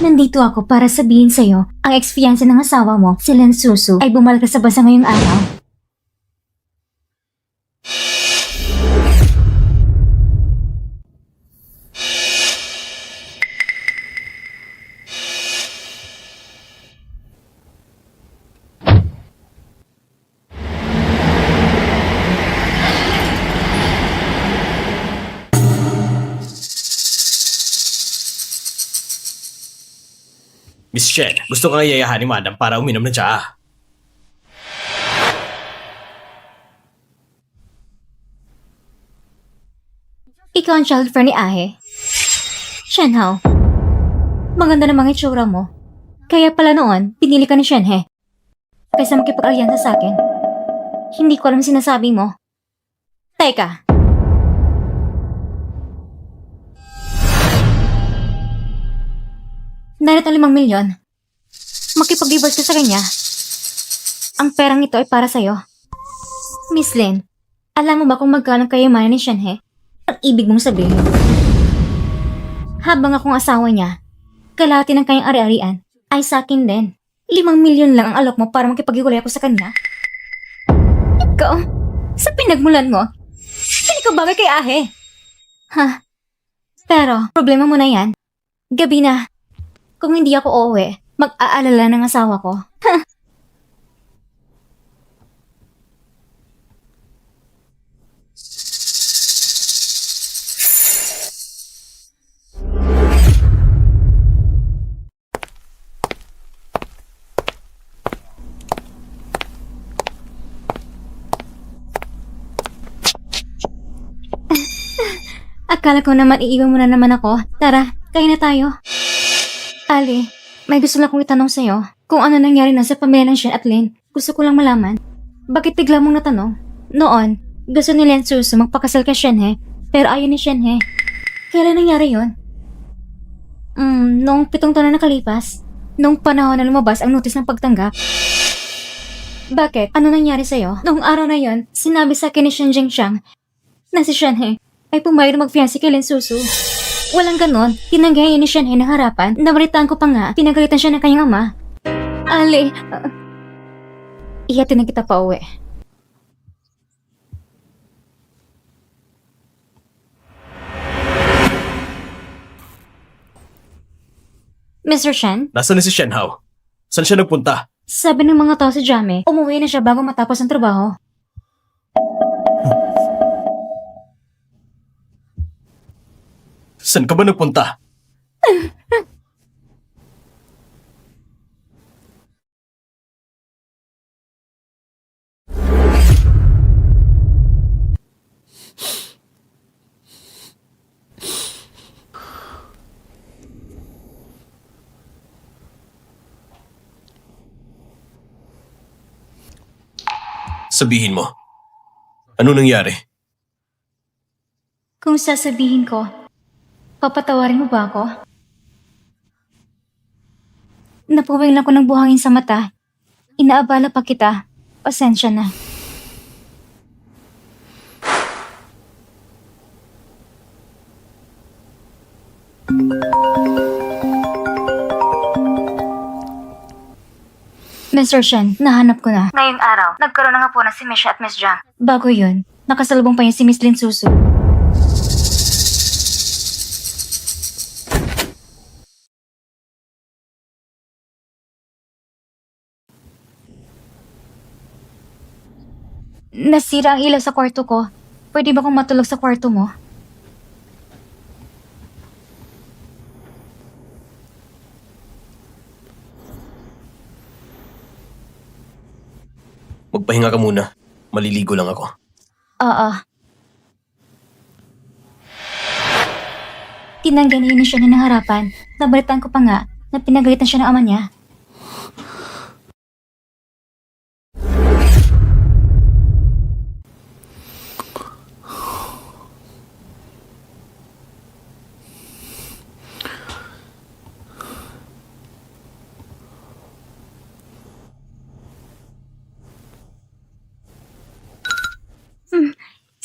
Nandito ako para sabihin sa'yo, ang ex-fiancé ng asawa mo, si Len Susu, ay bumalik sa bansa ngayong araw. Miss Shen, gusto kang yayahan ni Madam para uminom ng tsaa. Ikaw ang child friend ni Ahe. Shenhao, maganda namang itsura mo. Kaya pala noon, pinili ka ni Shenhe. Kaysa makipag-alyansa sa akin. Hindi ko alam sinasabi mo. Teka. Narito ang 5 milyon. Makipag-divorce ka sa kanya. Ang perang ito ay para sa'yo. Miss Lin, alam mo ba kung magkano kayamanan ni Shenhe? Ang ibig mong sabihin. Habang akong asawa niya, kalahati ng kanyang ari-arian ay sa akin din. 5 milyon lang ang alok mo para makipag-iwalay ako sa kanya. Ikaw, sa pinagmulan mo, hindi ko bagay kay Ahe. Ha? Pero, problema mo na yan. Gabi na. Kung hindi ako uuwi, mag-aalala ng asawa ko. Ha? Akala ko naman iiwan mo na naman ako. Tara, kain na tayo. Ali, may gusto lang akong itanong sa'yo. Kung ano nangyari na sa pamilya ng Shen at Lin, gusto ko lang malaman. Bakit bigla mong natanong? Noon, gusto ni Len Susu magpakasal kay Shenhe, pero ayaw ni Shenhe. Kailan nangyari yun? Noong 7 taon na nakalipas. Noong panahon na lumabas ang notis ng pagtanggap. Bakit? Ano nangyari sa'yo? Noong araw na yon, sinabi sa akin ni Shen Jingxiang na si Shenhe ay pumayag na mag-fiancé kay Len Susu. Walang ganon, tinanggihan ni Shenhe ng harapan. Nabalitaan ko pa nga, pinagalitan siya ng kanyang ama. Ali, ihatid na kita pa uwi. Mr. Shen, Nasaan na si Shenhao? Saan siya nagpunta? sabi ng mga tao sa Jame, umuwi na siya bago matapos ang trabaho. Saan ka ba nagpunta? Sabihin mo. Ano nangyari? Kung sasabihin ko, papatawarin mo ba ako? Napuwing lang ko ng buhangin sa mata. Inaabala pa kita. Pasensya na. Mr. Shen, nahanap ko na. Ngayong araw, nagkaroon na nga po na si Misha at Miss Jiang. Bago yun, nakasalubong pa yun si Miss Lin Susu. Nasira ang ilaw sa kwarto ko. Pwede ba akong matulog sa kwarto mo? Magpahinga ka muna. Maliligo lang ako. Oo. Tinanggal niya siya ng harapan. Nabalitaan ko pa nga na pinagalitan siya ng ama niya.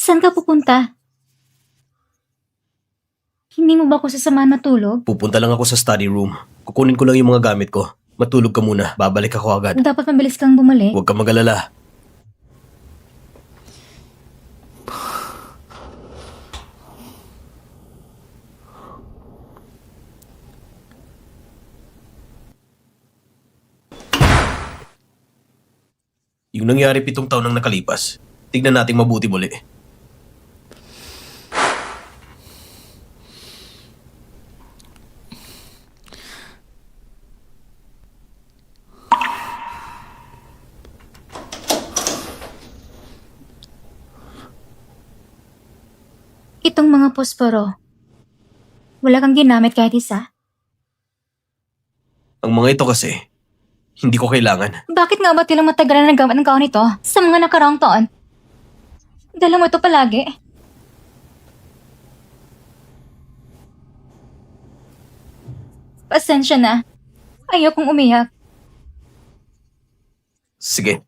Saan ka pupunta? Hindi mo ba ako sasamahan matulog? Pupunta lang ako sa study room. Kukunin ko lang yung mga gamit ko. Matulog ka muna. Babalik ako agad. Dapat mabilis kang bumalik. Huwag ka mag-alala. Yung nangyari 7 taon nang nakalipas, tignan nating mabuti muli. Itong mga posporo, wala kang ginamit kahit isa? Ang mga ito kasi, hindi ko kailangan. Bakit nga ba tilang matagal na nagamit ng kahon ito sa mga nakaraang taon? Dala mo ito palagi. Pasensya na. Ayokong umiyak. Sige.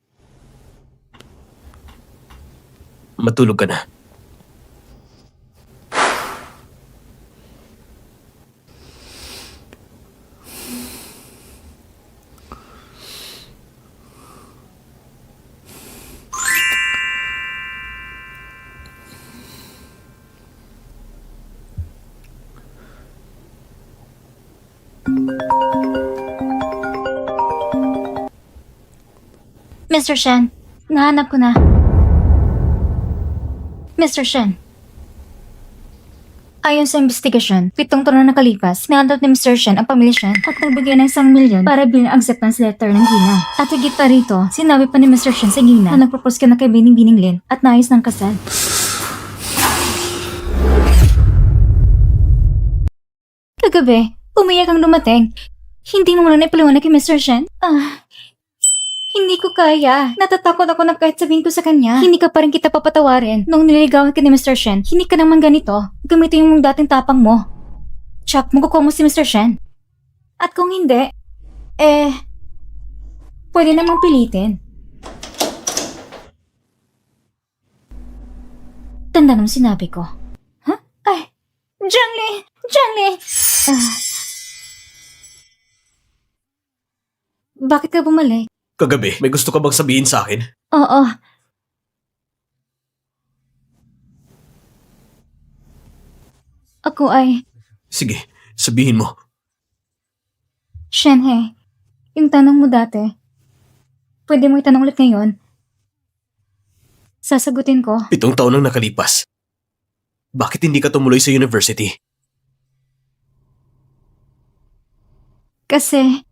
Matulog ka na. Mr. Shen, nahanap ko na. Mr. Shen. Ayon sa investigasyon, 7 taon na nakalipas, sinandot ni Mr. Shen ang pamilya Shen at nagbigay ng 1 milyon para bilang acceptance letter ng Gina. At higit pa rito, sinabi pa ni Mr. Shen sa Gina na nagpropose ka na kay Bining Lin at nais ng kasal. Kagabi, umiyak ang dumating. Hindi mo muna naipaliwanag kay Mr. Shen? Hindi ko kaya. Natatakot ako na kahit sabihin ko sa kanya, hindi ka pa rin kita papatawarin. Nung nililigawan ka ni Mr. Shen, hindi ka naman ganito. Gamitin yung dating tapang mo. Chuck, makukuha mo si Mr. Shen. At kung hindi, pwede namang pilitin. Tanda nung sinabi ko. Huh? Ay, Jiangli! Jiangli! Bakit ka bumalik? Kagabi, may gusto ka bang sabihin sa akin? Oo. Ako ay... Sige, sabihin mo. Shenhe, yung tanong mo dati, pwede mo itanong ulit ngayon? Sasagutin ko. 7 taon nang nakalipas. Bakit hindi ka tumuloy sa university? Kasi...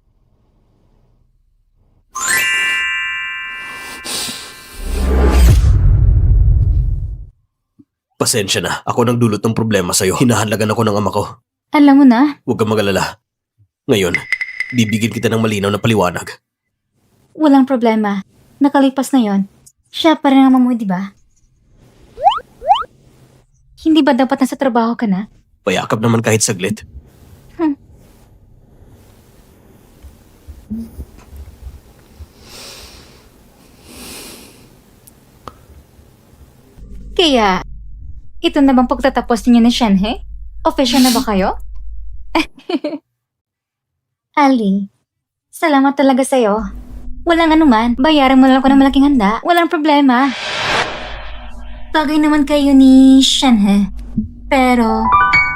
Pasensya na. Ako nang dulot ng problema sa'yo. Hinahalagan ako ng ama ko. Alam mo na, Huwag kang mag-alala. Ngayon, bibigyan kita ng malinaw na paliwanag. walang problema. Nakalipas na yon. Siya pa rin ang ama mo, di ba? Hindi ba dapat nasa trabaho ka na? Payakap naman kahit saglit. Kaya, ito na bang pagtatapos ninyo ni Shenhe? Official na ba kayo? Ali, salamat talaga sa'yo. Walang anuman, bayaran mo lang ako ng malaking handa. Walang problema. Bagay naman kayo ni Shenhe. Pero,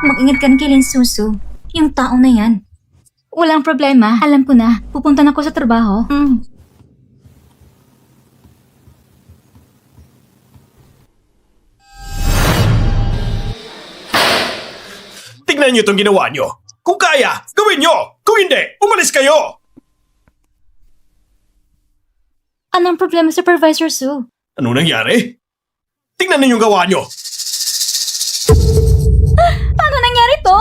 mag-ingat ka ng kay Lin Susu. Yung tao na yan. Walang problema. Alam ko na. Pupunta na ako sa trabaho. niyo itong ginawa niyo. Kung kaya, gawin niyo! Kung hindi, umalis kayo! Anong problema, Supervisor Sue? Ano nangyari? Tingnan niyo yung gawa niyo! Paano nangyari to?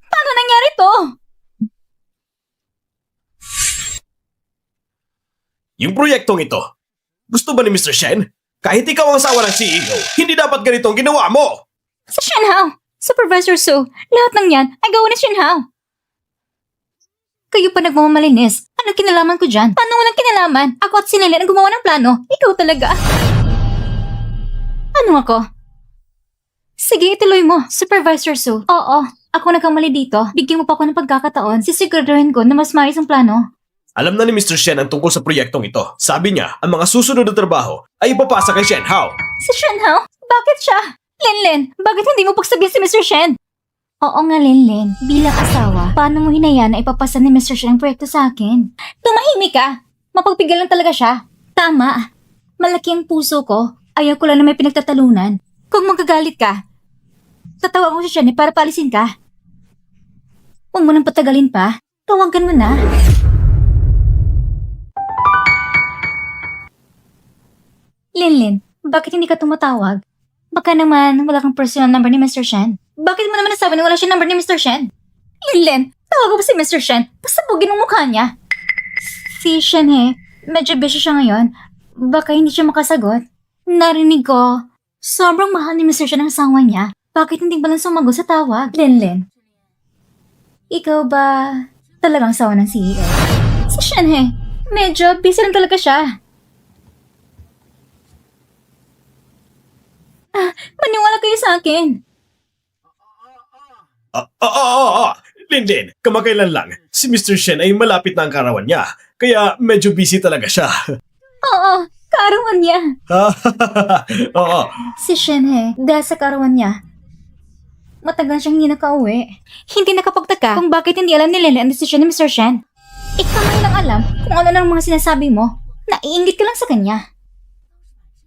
Paano nangyari to? Yung proyektong ito, gusto ba ni Mr. Shen? Kahit ikaw ang asawa ng CEO, hindi dapat ganito ang ginawa mo! Sa Shenhao! Supervisor Sue, lahat ng yan ay gawa ni Shenhao. Kayo pa nagmamalinis. Ano kinalaman ko dyan? Paano walang kinalaman? Ako at si Lillian ang gumawa ng plano. Ikaw talaga. Ano ako? Sige, ituloy mo, Supervisor Sue. Oo, ako nagkamali dito. Bigyan mo pa ako ng pagkakataon. Sisiguraduhin ko na mas maayos ang plano. Alam na ni Mr. Shen ang tungkol sa proyektong ito. Sabi niya, ang mga susunod na trabaho ay ipapasa kay Shen Hao. Si Shenhao? Bakit siya? Linlin, bakit hindi mo pagsabihin si Mr. Shen? Oo nga, Linlin. Bilang asawa, paano mo hinayaan na ipapasa ni Mr. Shen ang proyekto sa akin? Tumahimik ka! Mapagpigil lang talaga siya. Tama. Malaki ang puso ko. Ayaw ko lang na may pinagtatalunan. Kung magagalit ka, tatawag mo si Shen para palisin ka. Huwag mo nang patagalin pa. Tawagan mo na. Linlin, bakit hindi ka tumatawag? Baka naman wala kang personal number ni Mr. Shen. Bakit mo naman nasabi na wala siya number ni Mr. Shen? Linlin, tawag mo si Mr. Shen. Pasabugin ang mukha niya. Si Shen medyo busy siya ngayon. Baka hindi siya makasagot. Narinig ko, sobrang mahal ni Mr. Shen ang asawa niya. Bakit hindi ba lang sumagot sa tawag? Linlin, ikaw ba talagang asawa ng CEO? Si Shen medyo busy lang talaga siya. Maniwala kayo sa akin. Linden, kamakailan lang. Si Mr. Shen ay malapit na ang karawan niya. Kaya medyo busy talaga siya. Oo, kaarawan niya. Oo. Si Shen dahil sa kaarawan niya, matagal siyang hindi nakauwi. Hindi nakapagtaka kung bakit hindi alam ni Lily ang desisyon ni Mr. Shen. Ikaw man lang alam kung ano ng mga sinasabi mo. Naiingit ka lang sa kanya.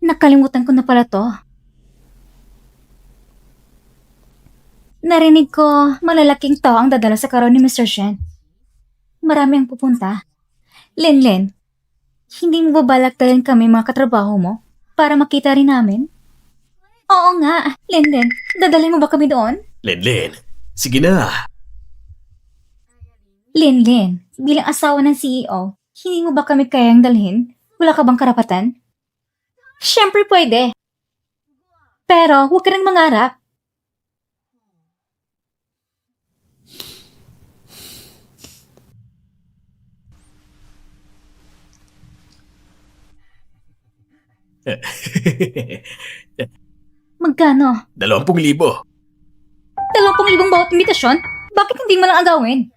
Nakalimutan ko na pala to. Narinig ko, malalaking tao ang dadala sa karon ni Mr. Shen. Marami ang pupunta. Linlin, hindi mo babalak dalhin kami mga katrabaho mo para makita rin namin? Oo nga, Linlin, dadalhin mo ba kami doon? Linlin, sige na. Linlin, bilang asawa ng CEO, hindi mo ba kami kayang dalhin? Wala ka bang karapatan? Siyempre pwede. Pero huwag ka nang mangarap. Magkano? 20,000. 20,000 bawat imitasyon? Bakit hindi mo lang agawin?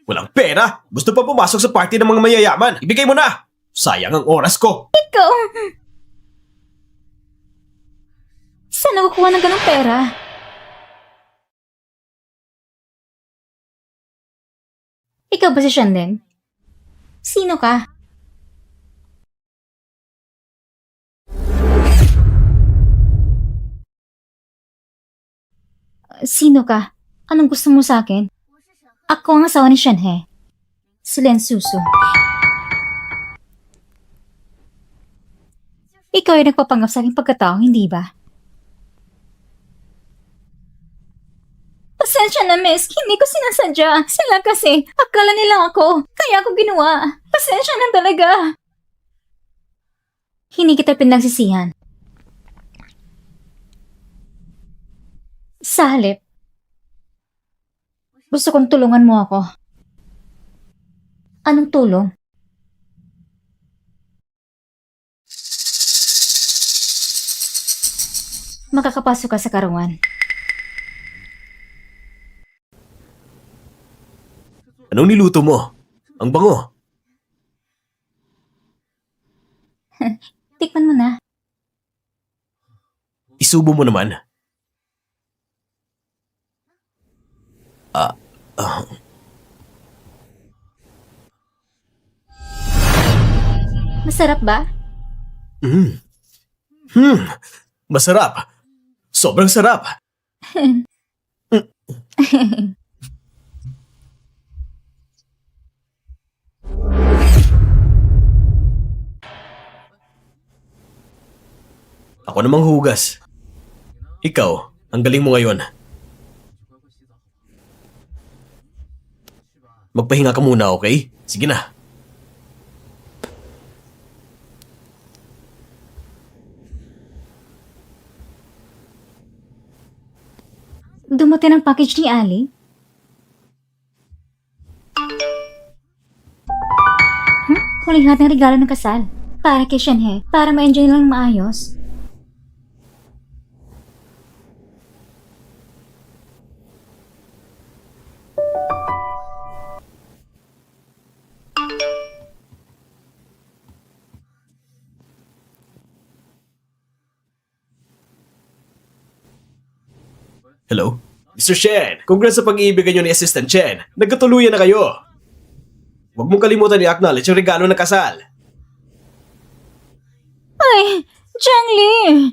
Walang pera. Gusto pa pumasok sa party ng mga mayayaman. Ibigay mo na. Sayang ang oras ko. Ikaw! Saan nakukuha ng ganong pera? Ikaw ba si Shandin? Sino ka? Sino ka? Anong gusto mo sa akin? Ako ang asawa ni Shenhe. Si Len Susu. Ikaw ay nagpapanggap sa aking pagkatao, hindi ba? Pasensya na, miss. Hindi ko sinasadya. Sila kasi, akala nila ako. Kaya ako ginawa. Pasensya na talaga. Hindi kita pinagsisihan. Sa halip, gusto kong tulungan mo ako. Anong tulong? Makakapasok ka sa karuan. Anong niluto mo? Ang bango. Tikman mo na. Isubo mo naman. Masarap ba? Masarap. Sobrang sarap! Ako namang hugas. Ikaw, ang galing mo ngayon. Magpahinga ka muna, okay? Sige na. Dumating ang package ni Ali? Huling lahat ng regalo ng kasal. Para kay Shenhe. Para ma-enjoy lang maayos. Hello? Mr. Shen, congrats sa pag-iibigan niyo ni Assistant Chen. Nagkatuluyan na kayo. Huwag mong kalimutan i-acknowledge yung regalo ng kasal. Ay! Zhangli!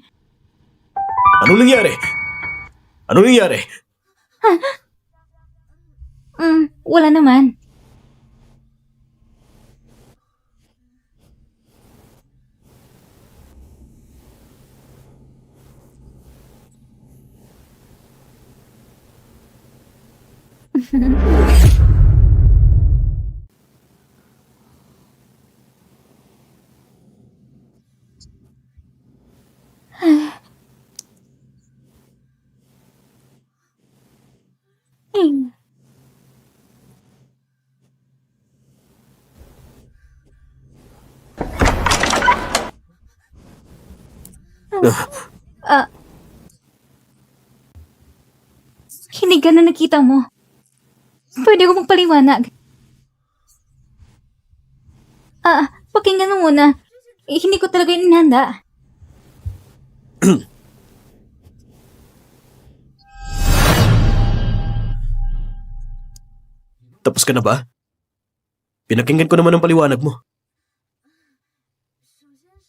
Anong nangyari? Anong nangyari? Wala naman. Hindi ganun nakita mo. Pwede ko magpaliwanag. Pakinggan mo muna. Hindi ko talaga yun inihanda. Tapos ka na ba? Pinakinggan ko naman ang paliwanag mo.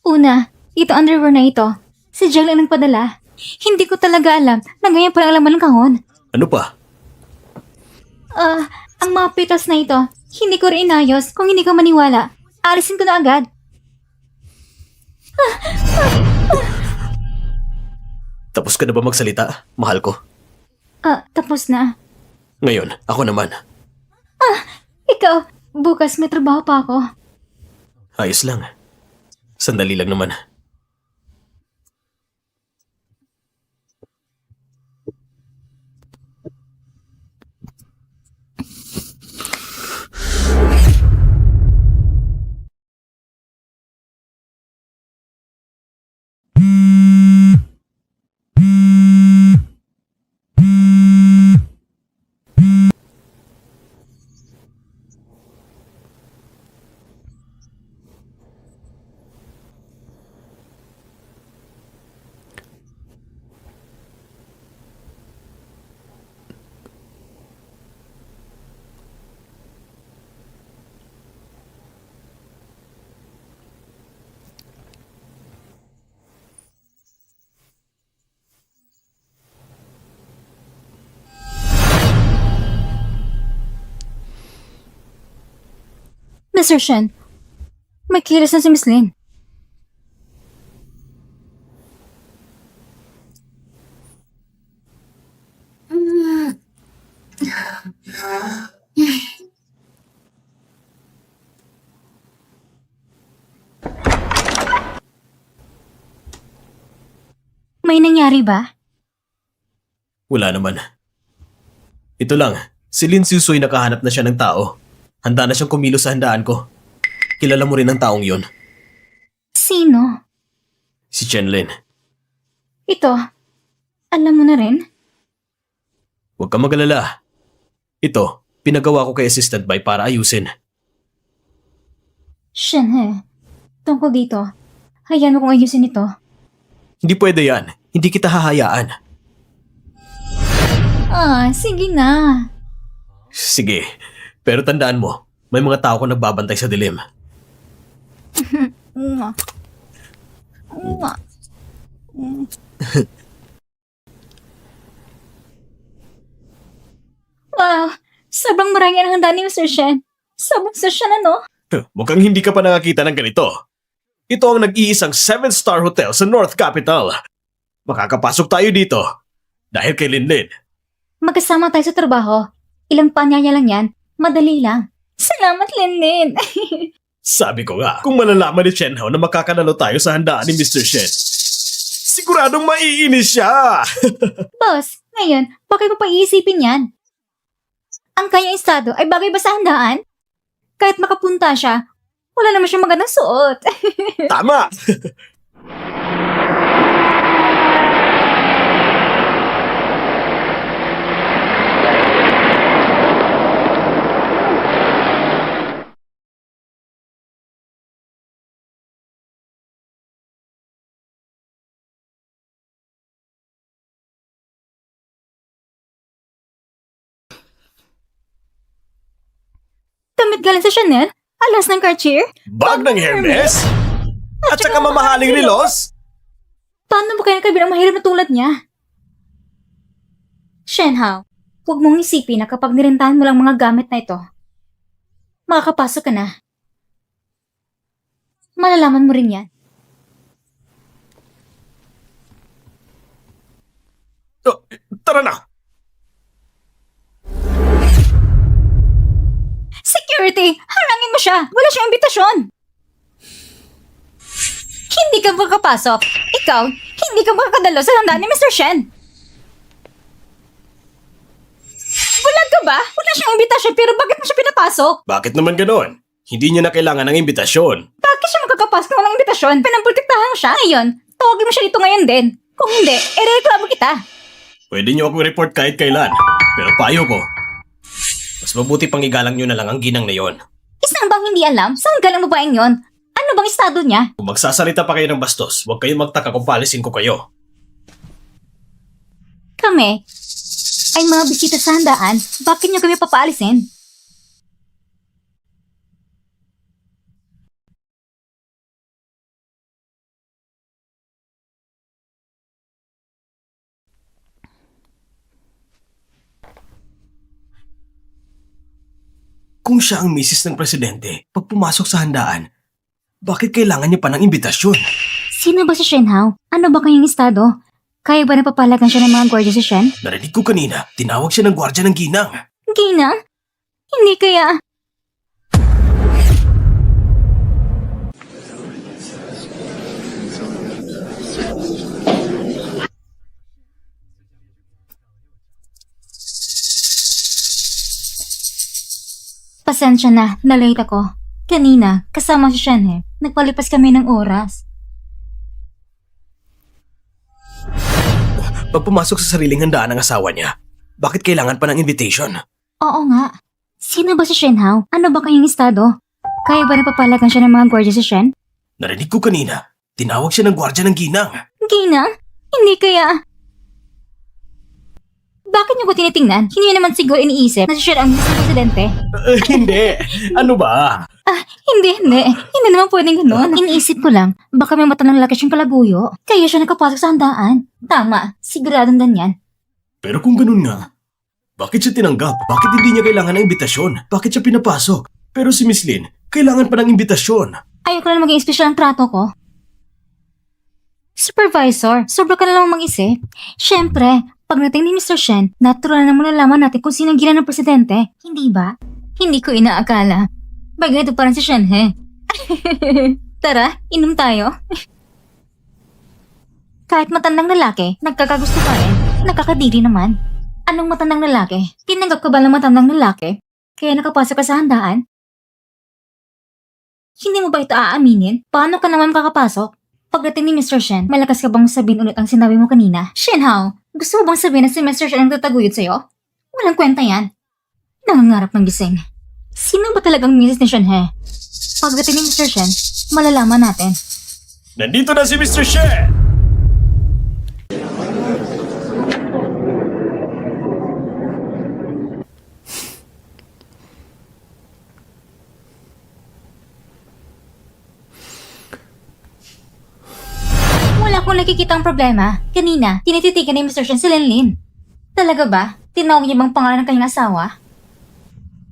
Una, ito underwear na ito. Si Jang lang nagpadala. Hindi ko talaga alam na ganyan pala ang laman ng kahon. Ano pa? Ang mga petals na ito, hindi ko rin inayos. Kung hindi ka maniwala, alisin ko na agad. Tapos ka na ba magsalita, mahal ko? Tapos na. Ngayon, ako naman. Ikaw, bukas may trabaho pa ako. Ayos lang. Sandali lang naman. Mr. Shen, may kilos na si Miss Lin. May nangyari ba? Wala naman. Ito lang, si Lin Susoy nakahanap na siya ng tao. Handa na siyang kumilos sa handaan ko. Kilala mo rin ang taong yon. Sino? Si Chen Lin. Ito, alam mo na rin? Huwag ka magalala. Ito, pinagawa ko kay Assistant Bai para ayusin. Shen, tungkol dito, hayaan mo kong ayusin ito. Hindi pwede yan. Hindi kita hahayaan. Sige na. Sige, pero tandaan mo, may mga tao ko nagbabantay sa dilim. Mwah. Mwah. Wow! Sobrang marami ang handa ni Mr. Shen. Sobrang social ano? Mukhang hindi ka pa nakakita ng ganito. Ito ang nag-iisang 7-star hotel sa North Capital. Makakapasok tayo dito. Dahil kay Linlin. Magkasama tayo sa trabaho. Ilang panyaya lang yan. Madali lang. Salamat, Linlin. Sabi ko nga, kung malalaman ni Shenhao na makakanalo tayo sa handaan ni Mr. Shen, siguradong maiinis siya. Boss, ngayon, bakit mo pa iisipin yan? Ang kanyang estado ay bagay ba sa handaan? Kahit makapunta siya, wala naman siyang magandang suot. Tama! Damit galing sa Chanel? Alas ng Cartier? Bag ng Hermes? At saka mamahaling relos? Paano ba kaya kabilang mahirap na tulad niya? Shenhao, huwag mong isipin na kapag nirintahan mo lang mga gamit na ito, makakapasok ka na. Malalaman mo rin yan. Oh, tara na! Security! Harangin mo siya! Wala siyang imbitasyon! Hindi ka makakapasok. Ikaw, hindi ka makakadalo sa handaan ni Mr. Shen. Bulag ka ba? Wala siyang imbitasyon pero bakit mo siya pinapasok? Bakit naman ganon? Hindi niya na kailangan ng imbitasyon. Bakit siya makakapasok na walang imbitasyon? Pinaprotektahan mo siya. Ngayon, tawagin mo siya dito ngayon din. Kung hindi, irereklamo kita. Pwede niyo akong report kahit kailan. Pero payo ko, mas mabuti pang igalang niyo na lang ang ginang na yon. Isang bang hindi alam? Saan galang babaeng yon? Ano bang estado niya? Kung magsasalita pa kayo ng bastos, huwag kayong magtaka kung palisin ko kayo. Kami ay mga bisita sa handaan. Bakit niyo kami papaalisin? Kung siya ang misis ng presidente, pag pumasok sa handaan, bakit kailangan niya pa ng imbitasyon? Sino ba si Shenhao? Ano ba kanyang estado? Kaya ba napapalagan siya ng mga gwardiya si Shen? Narinig ko kanina, tinawag siya ng gwardya ng ginang. Ginang? Hindi kaya... Pasensya na, nalate ako. Kanina, kasama si Shen eh. Nagpalipas kami ng oras. Pag pumasok sa sariling handaan ng asawa niya, bakit kailangan pa ng invitation? Oo nga. Sino ba si Shenhao? Ano ba kanyang estado? Kaya ba napapalagan siya ng mga gwardiya si Shen? Narinig ko kanina, tinawag siya ng gwardya ng ginang. Ginang? Hindi kaya... Bakit niyo ko tinitingnan? Hindi niyo naman siguro iniisip na si Shen ang mismo presidente? Hindi, ano ba? Hindi. Hindi naman pwedeng ganun. Iniisip ko lang, baka may mata ng laki siyang kalaguyo. Kaya siya nakapasok sa handaan. Tama, siguradong ganyan. Pero kung ganun nga, bakit siya tinanggap? Bakit hindi niya kailangan ng imbitasyon? Bakit siya pinapasok? Pero si Miss Lin, kailangan pa ng imbitasyon. Ayoko na maging espesyal ang trato ko. Supervisor, sobra ka na lang mag-isip. Siyempre, pagdating ni Mr. Shen, natural na malalaman natin kung sino ang gina ng presidente. Hindi ba? Hindi ko inaakala. Bagay ito parang si Shen, he. Tara, inom tayo. Kahit matandang lalaki, nagkakagusto pa rin. Nakakadiri naman. Anong matandang lalaki? Tinanggap ka ba ng matandang lalaki? Kaya nakapasok ka sa handaan? Hindi mo ba ito aaminin? Paano ka naman kakapasok? Pagdating ni Mr. Shen, malakas ka bang sabihin ulit ang sinabi mo kanina? Shenhao, gusto mo bang sabihin na si Mr. Shen ang tataguyod sa'yo? Walang kwenta yan. Nangangarap ng gising. Sino ba talagang misis ni Shen he? Pagdating ni Mr. Shen, malalaman natin. Nandito na si Mr. Shen! Wala akong nakikita ang problema. Kanina, tinititigan ni Mr. Shen si Linlin. Talaga ba? Tinawag niyo bang pangalan ng kanyang asawa?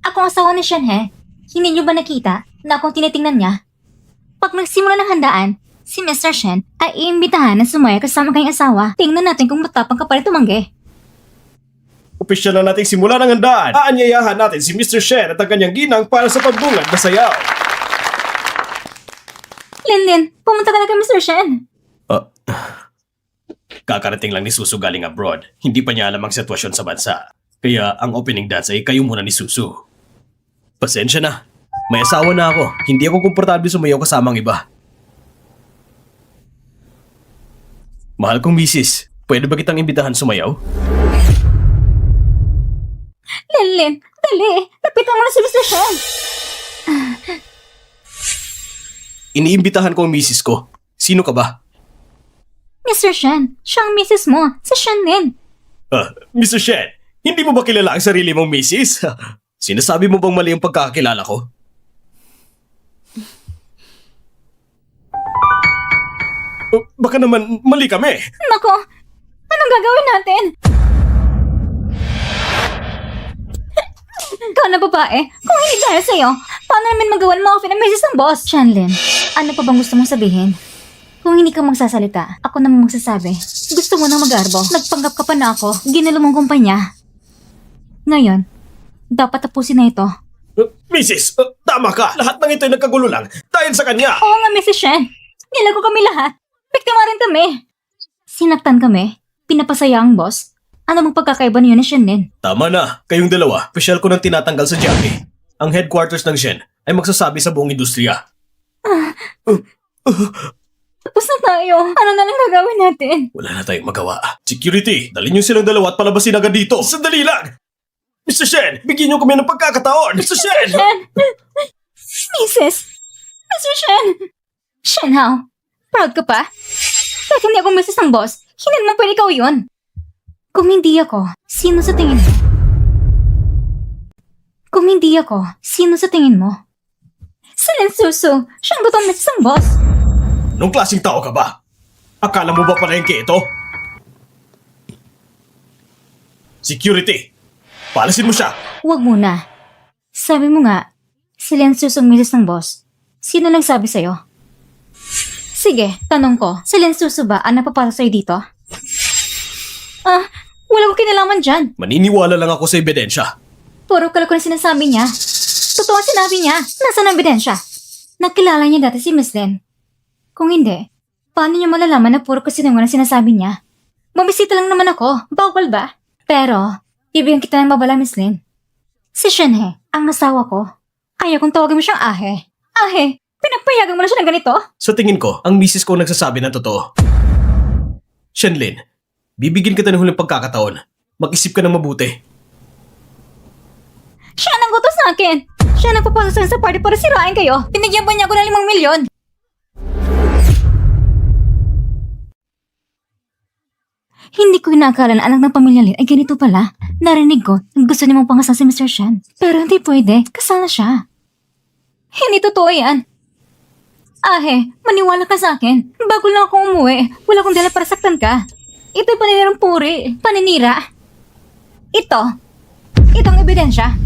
Ako ang asawa ni Shenhe. Hindi niyo ba nakita na akong tinitingnan niya? Pag nagsimula ng handaan, si Mr. Shen ay iimbitahan na sumaya kasama kanyang asawa. Tingnan natin kung matapang ka pa rin tumanggi. Opisyal na nating simula ng handaan. Aanyayahan natin si Mr. Shen at ang kanyang ginang para sa pagbungad na sayaw. Linlin, pumunta ka na kay Mr. Shen. Kakarating lang ni Susu galing abroad. Hindi pa niya alam ang sitwasyon sa bansa. Kaya ang opening dance ay kayo muna ni Susu. Pasensya na. May asawa na ako. Hindi ako komportable sumayaw kasama ang iba. Mahal kong misis, pwede ba kitang imbitahan sumayaw? Linlin, dali. Lapitan mo na si Mr. Shen. Iniimbitahan ko ang misis ko. Sino ka ba? Mr. Shen, siya ang misis mo. Si Shen din. Mr. Shen, hindi mo ba kilala ang sarili mong misis? Sinasabi mo bang mali ang pagkakakilala ko? Baka naman mali kami. Nako, anong gagawin natin? Ikaw na babae, kung hindi dahil sa'yo, paano namin magawan mo offer ng misis ng boss? Chanlin, ano pa bang gusto mong sabihin? Kung hindi ka magsasalita, ako naman magsasabi. Gusto mo nang mag-arbo, nagpanggap ka pa na ako, ginulo mong kumpanya. Ngayon, dapat tapusin na ito. Mrs., tama ka. Lahat ng ito ay nagkagulo lang dahil sa kanya. Oo nga, Mrs. Shen. Nilago kami lahat. Biktima rin kami. Sinaktan kami. Pinapasaya ang boss. Ano bang pagkakaiba niyo ni Shen din? Tama na. Kayong dalawa, special ko nang tinatanggal sa Jollibee. Ang headquarters ng Shen ay magsasabi sa buong industriya. Tapos na tayo. Ano na lang gagawin natin? Wala na tayong magawa. Security, dalhin niyo silang dalawa at palabasin agad dito. Sandali lang! Mr. Shen, bigyan niyo kami ng pagkakataon! Mr. Shen! Shen! Mrs. Mr. Shen! Shen Hao, proud ka pa? Kahit hindi ako misis ng boss, hindi naman pwede ikaw yun. Kung hindi ako, sino sa tingin mo? Kung hindi ako, sino sa tingin mo? Si Lin Susu, siyang totoong misis ng boss. Anong klaseng tao ka ba? Akala mo ba palengke ito? Security! Palasin mo siya! Huwag muna. Sabi mo nga, si Lin Susu ang misis ng boss. Sino nagsabi sa'yo? Sige, tanong ko, si Lin Susu ba ang napapasok sa'yo dito? Wala ko kinalaman dyan. Maniniwala lang ako sa ebidensya. Puro kalako na sinasabi niya. Totoo ang sinabi niya. Nasaan ang ebidensya? Nakilala niya dati si Miss Lin. Kung hindi, paano niya malalaman na puro kasinungaling ang sinasabi niya? Mabisita lang naman ako. Bawal ba? Pero, bibigyan kita ng babala, Miss Lin. Si Shenhe, ang asawa ko. Ayaw kong tawagin mo siyang Ahe. Ahe, pinapayagan mo na siya ng ganito? Sa tingin ko, ang misis ko ang nagsasabi ng totoo. Shenlin, bibigyan kita ng huling pagkakataon. Mag-isip ka ng mabuti. Siya nang gutos sa akin. Siya nang papasok sa akin sa party para sirain kayo. Pinagyan pa niya ako ng 5 milyon. Hindi ko inaakala na anak ng pamilya Lin ay ganito pala. Narinig ko, gusto niya mong pangasal si Mr. Shen. Pero hindi pwede, kasal na siya. Hindi totoo yan. Ahe, maniwala ka sa akin. Bago lang ako umuwi, wala akong dala para saktan ka. Ito'y paninirang puri, paninira. Itong ebidensya.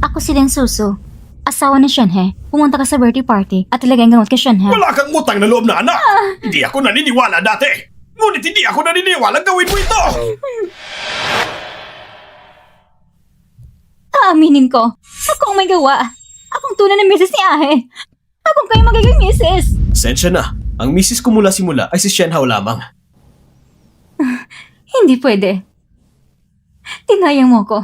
Ako si Lin Susu, asawa ni Shenhe. Pumunta ka sa birthday party at ilagay ang gamot kay Shenhe. Wala kang utang na loob na anak! Hindi ako naniniwala dati! Ngunit hindi ako naniniwala gawin mo ito! Aaminin ko, ako ang may gawa. Akong tunay na misis ni Ahe. Akong kayo magiging misis. Sensya na. Ang misis ko mula simula ay si Shen Hao lamang. Hindi pwede. Tinayang mo ko.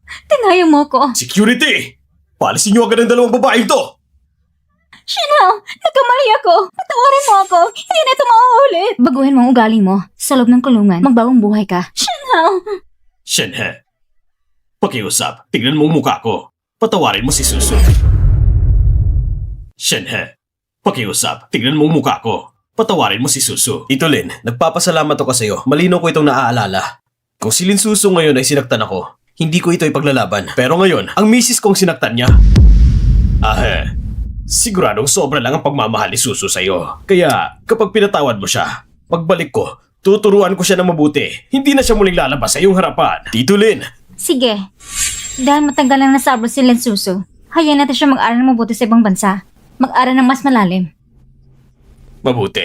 Tinayang mo ko. Security! Palisin niyo agad ang dalawang babaeng to! Shenhao, nagkamali ako. Patawarin mo ako. Hindi na ito mauulit. Baguhin mo ang ugali mo. Sa loob ng kulungan, magbawang buhay ka. Shenhao! Shenhe, pakiusap. Tignan mo ang mukha ko. Patawarin mo si Susu. Shenhe, pakiusap. Tignan mo ang mukha ko. Patawarin mo si Susu. Tito Lin, nagpapasalamat ako sa iyo. Malino ko itong naaalala. Kung si Lin Susu ngayon ay sinaktan ako, hindi ko ito ipaglalaban. Pero ngayon, ang misis kong sinaktan niya. Siguradong sobra lang ang pagmamahal ni Susu sa iyo. Kaya, kapag pinatawad mo siya, pagbalik ko, Tuturuan ko siya ng mabuti. Hindi na siya muling lalabas sa iyong harapan. Tito Lin! Sige. Dahil matagal nang nasa abroad si Len Suso, hayaan natin siya mag-aral ng mabuti sa ibang bansa. Mag-aral ng mas malalim. Mabuti.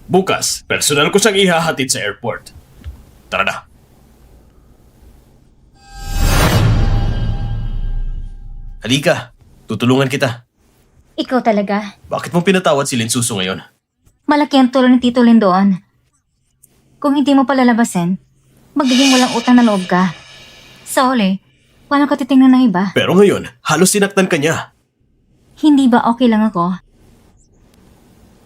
Bukas, personal ko siyang ihahatid sa airport. Tara na. Halika, tutulungan kita. Ikaw talaga. Bakit mo pinatawad si Lin Suso ngayon? Malaki ang tulong ni Tito Len doon. Kung hindi mo palalabasin, magiging walang utang na loob ka. Sa huli, paano ka titingnan ng iba? Pero ngayon, halos sinaktan ka niya. Hindi ba okay lang ako?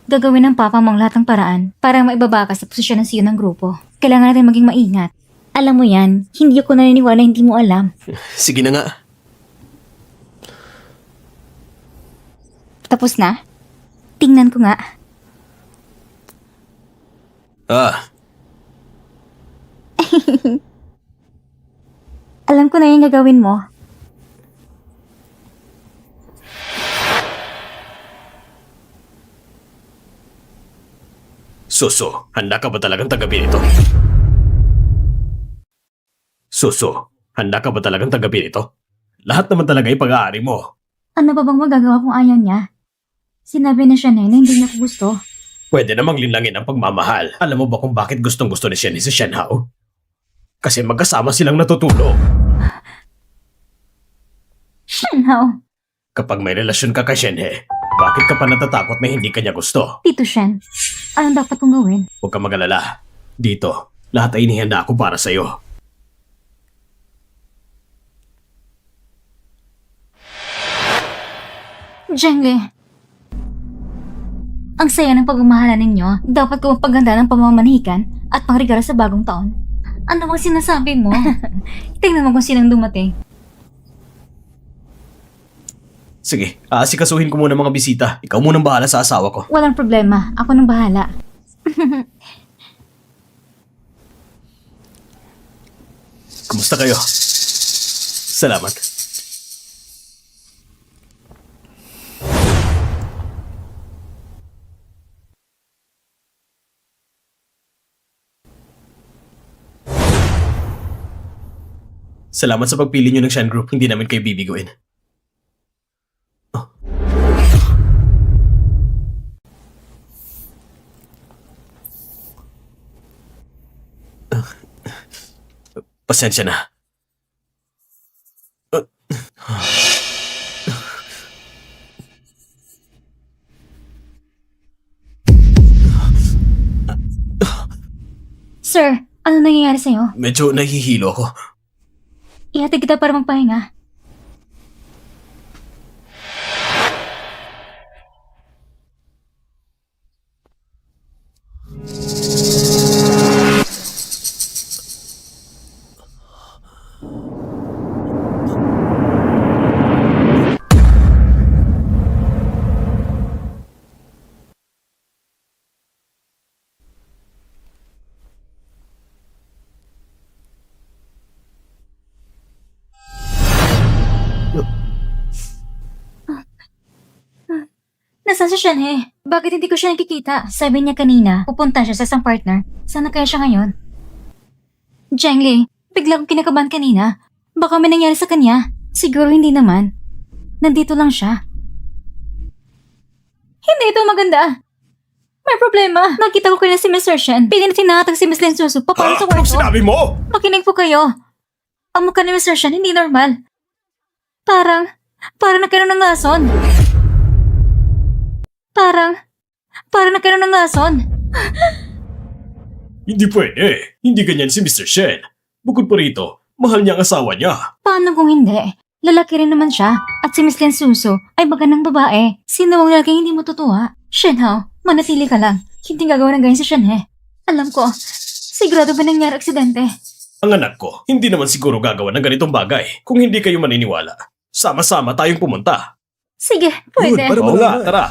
Gagawin ng papa mong lahat ng paraan para maibaba ka sa posisyon ng CEO ng grupo. Kailangan natin maging maingat. Alam mo yan, hindi ako naniniwala hindi mo alam. Sige na nga. Tapos na? Tingnan ko nga. Alam ko na yung gagawin mo. Suso, handa ka ba talagang tanggapin ito? Suso, handa ka ba talagang tanggapin ito? Lahat naman talaga ay pag-aari mo. Ano ba bang magagawa kung ayaw niya? Sinabi na siya na hindi niya ko gusto. Pwede namang linlangin ang pagmamahal. Alam mo ba kung bakit gustong-gusto ni Shen si Shenhao? Kasi magkasama silang natutulog. Shenhao, Kapag may relasyon ka kay Shenhe, bakit ka pa natatakot na hindi kanya gusto? Tito Shen, anong dapat kong gawin? Huwag ka mag-alala. Dito, lahat ay inihanda ako para sa'yo. Zhengli, ang saya ng pagmamahalan ninyo. Dapat ko magpaganda ng pamamanihikan at pangregalo sa bagong taon. Ano bang sinasabi mo? Tingnan mo kung sinang dumating. Sige, aasikasuhin ko muna mga bisita. Ikaw munang bahala sa asawa ko. Walang problema. Ako nang bahala. Kumusta kayo? Salamat. Salamat sa pagpili nyo ng Shen Group. Hindi namin kayo bibiguin. Pasensya na. Sir, ano nangyayari sa'yo? Medyo nahihilo ako. Ihatid kita para magpahinga. Nasaan si Shenhe? Bakit hindi ko siya nakikita? Sabi niya kanina, pupunta siya sa isang partner. Sana kaya siya ngayon? Zhengli, bigla akong kinakabahan kanina. Baka may nangyari sa kanya. Siguro hindi naman. Nandito lang siya. Hindi ito maganda. May problema. Nakita ko kanina si Mr. Shen. Pili na tinahatag si Miss Lin Susu papasok sa Anong kwarto. sinabi mo? Makinig po kayo. Ang mukha ni Mr. Shen hindi normal. Parang nagkaroon ng lason. Parang nagkaroon ng lason. Hindi pwede. Hindi ganyan si Mr. Shen. Bukod pa rito, mahal niya ang asawa niya. Paano kung hindi? Lalaki rin naman siya. At si Miss Lin Suso ay magandang babae. Sino ang lalaki hindi matutuwa? Shenhao, manatili ka lang. Hindi gagawin ng ganyan si Shenhe. Alam ko, sigurado ba nangyari aksidente? Ang anak ko, hindi naman siguro gagawa ng ganitong bagay kung hindi kayo maniniwala. Sama-sama tayong pumunta. Sige, pwede. Oo nga, tara.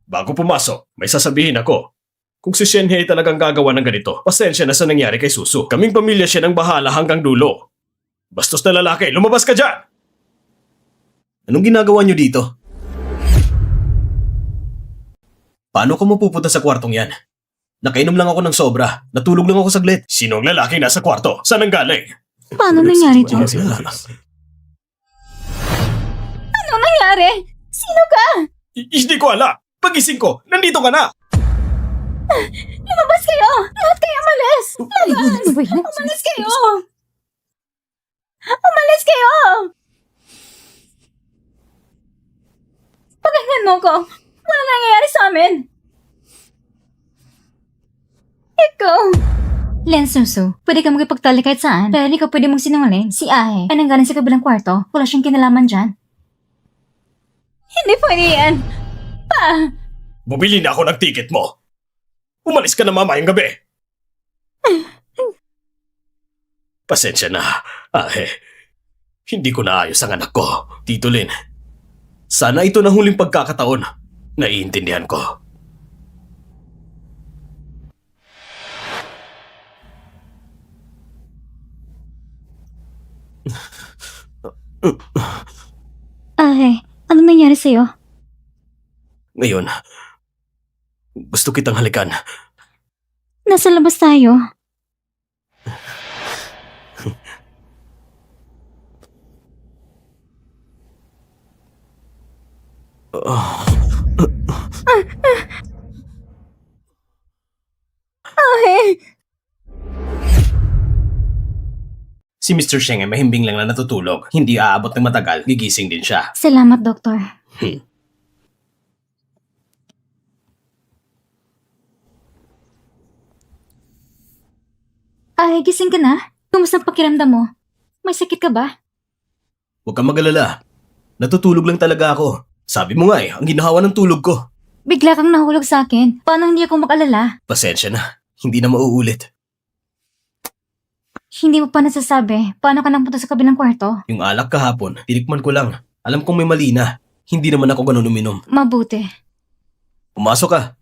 Bago pumasok, may sasabihin ako. Kung si Shenhe ay talagang gagawa ng ganito, pasensya na sa nangyari kay Susu. Kaming pamilya siya ng bahala hanggang dulo. Bastos na lalaki, lumabas ka dyan! Anong ginagawa niyo dito? Paano ka mapupunta sa kwartong yan? Nakainom lang ako ng sobra. Natulog lang ako saglit. Sino ang lalaking nasa kwarto? Saan ang galing? Paano nangyari to? Ano nangyari? Sino ka? Hindi ko alam. Pagising ko, nandito ka na. Lumabas kayo! Lahat kayo umalis! Labas! Umalis kayo! Umalis kayo! Pakinggan mo ko. Wala nangyayari sa amin. Ikaw. Len Susu, pwede ka magipagtali kahit saan, pero hindi ka pwede mong sinungaling. Si Ahe ay nanggaling sa kabilang kwarto. Wala siyang kinalaman dyan. Hindi pwede yan. Bumili na ako ng ticket mo. Umalis ka na mamayang gabi. Pasensya na, Ahe. Hindi ko naayos ang anak ko. Tito Lin, sana ito na huling pagkakataon. Naiintindihan ko. Ahe, ano nangyari sa'yo? Ngayon, gusto kitang halikan. Nasa labas tayo. Ahe! Si Mr. Sheng ay mahimbing lang na natutulog. Hindi aabot ng matagal, gigising din siya. Salamat, Doktor. Ay, gising ka na? Kumusta ang pakiramdam mo? May sakit ka ba? Huwag kang mag-alala. Natutulog lang talaga ako. Sabi mo nga ang ginahawa ng tulog ko. Bigla kang nahulog sa akin. Paano hindi ako mag-alala? Pasensya na, hindi na mauulit. Hindi mo pa nasasabi. Paano ka napunta sa kabilang kwarto? Yung alak kahapon, tinikman ko lang. Alam kong may mali na. Hindi naman ako ganun uminom. Mabuti. Pumasok ka.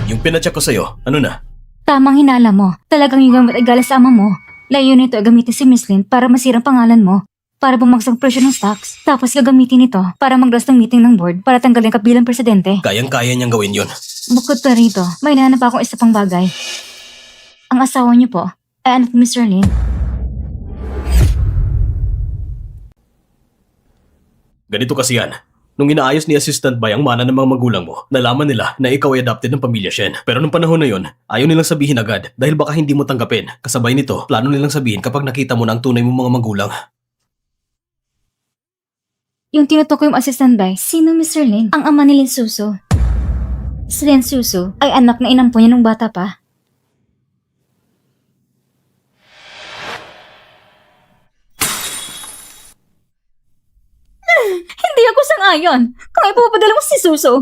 Yung pinacheck ko sa'yo, ano na? Tamang hinala mo. Talagang yung gamit ay galing sa ama mo. Layo nito ay gamitin si Miss Lin para masirang pangalan mo. Para bumagsak presyo ng stocks. Tapos gagamitin ito para mag-rest ng meeting ng board para tanggalin ka bilang presidente. Kayang-kaya niyang gawin yun. Bukod pa rito, may nahanap akong isa pang bagay. Ang asawa niyo po ay anak ni Mr. Lin. Ganito kasi yan. Nung inaayos ni Assistant Bay ang mana ng mga magulang mo, nalaman nila na ikaw ay adopted ng pamilya Shen. Pero nung panahon na yon, ayaw nilang sabihin agad dahil baka hindi mo tanggapin. Kasabay nito, plano nilang sabihin kapag nakita mo na ang tunay mong mga magulang. Yung tinutukoy yung assistant by, sino Mr. Lin? Ang ama ni Lin Susu. Si Lin Susu ay anak na inampo niya nung bata pa. Hindi ako sang-ayon. Kung ipapadala mo si Susu,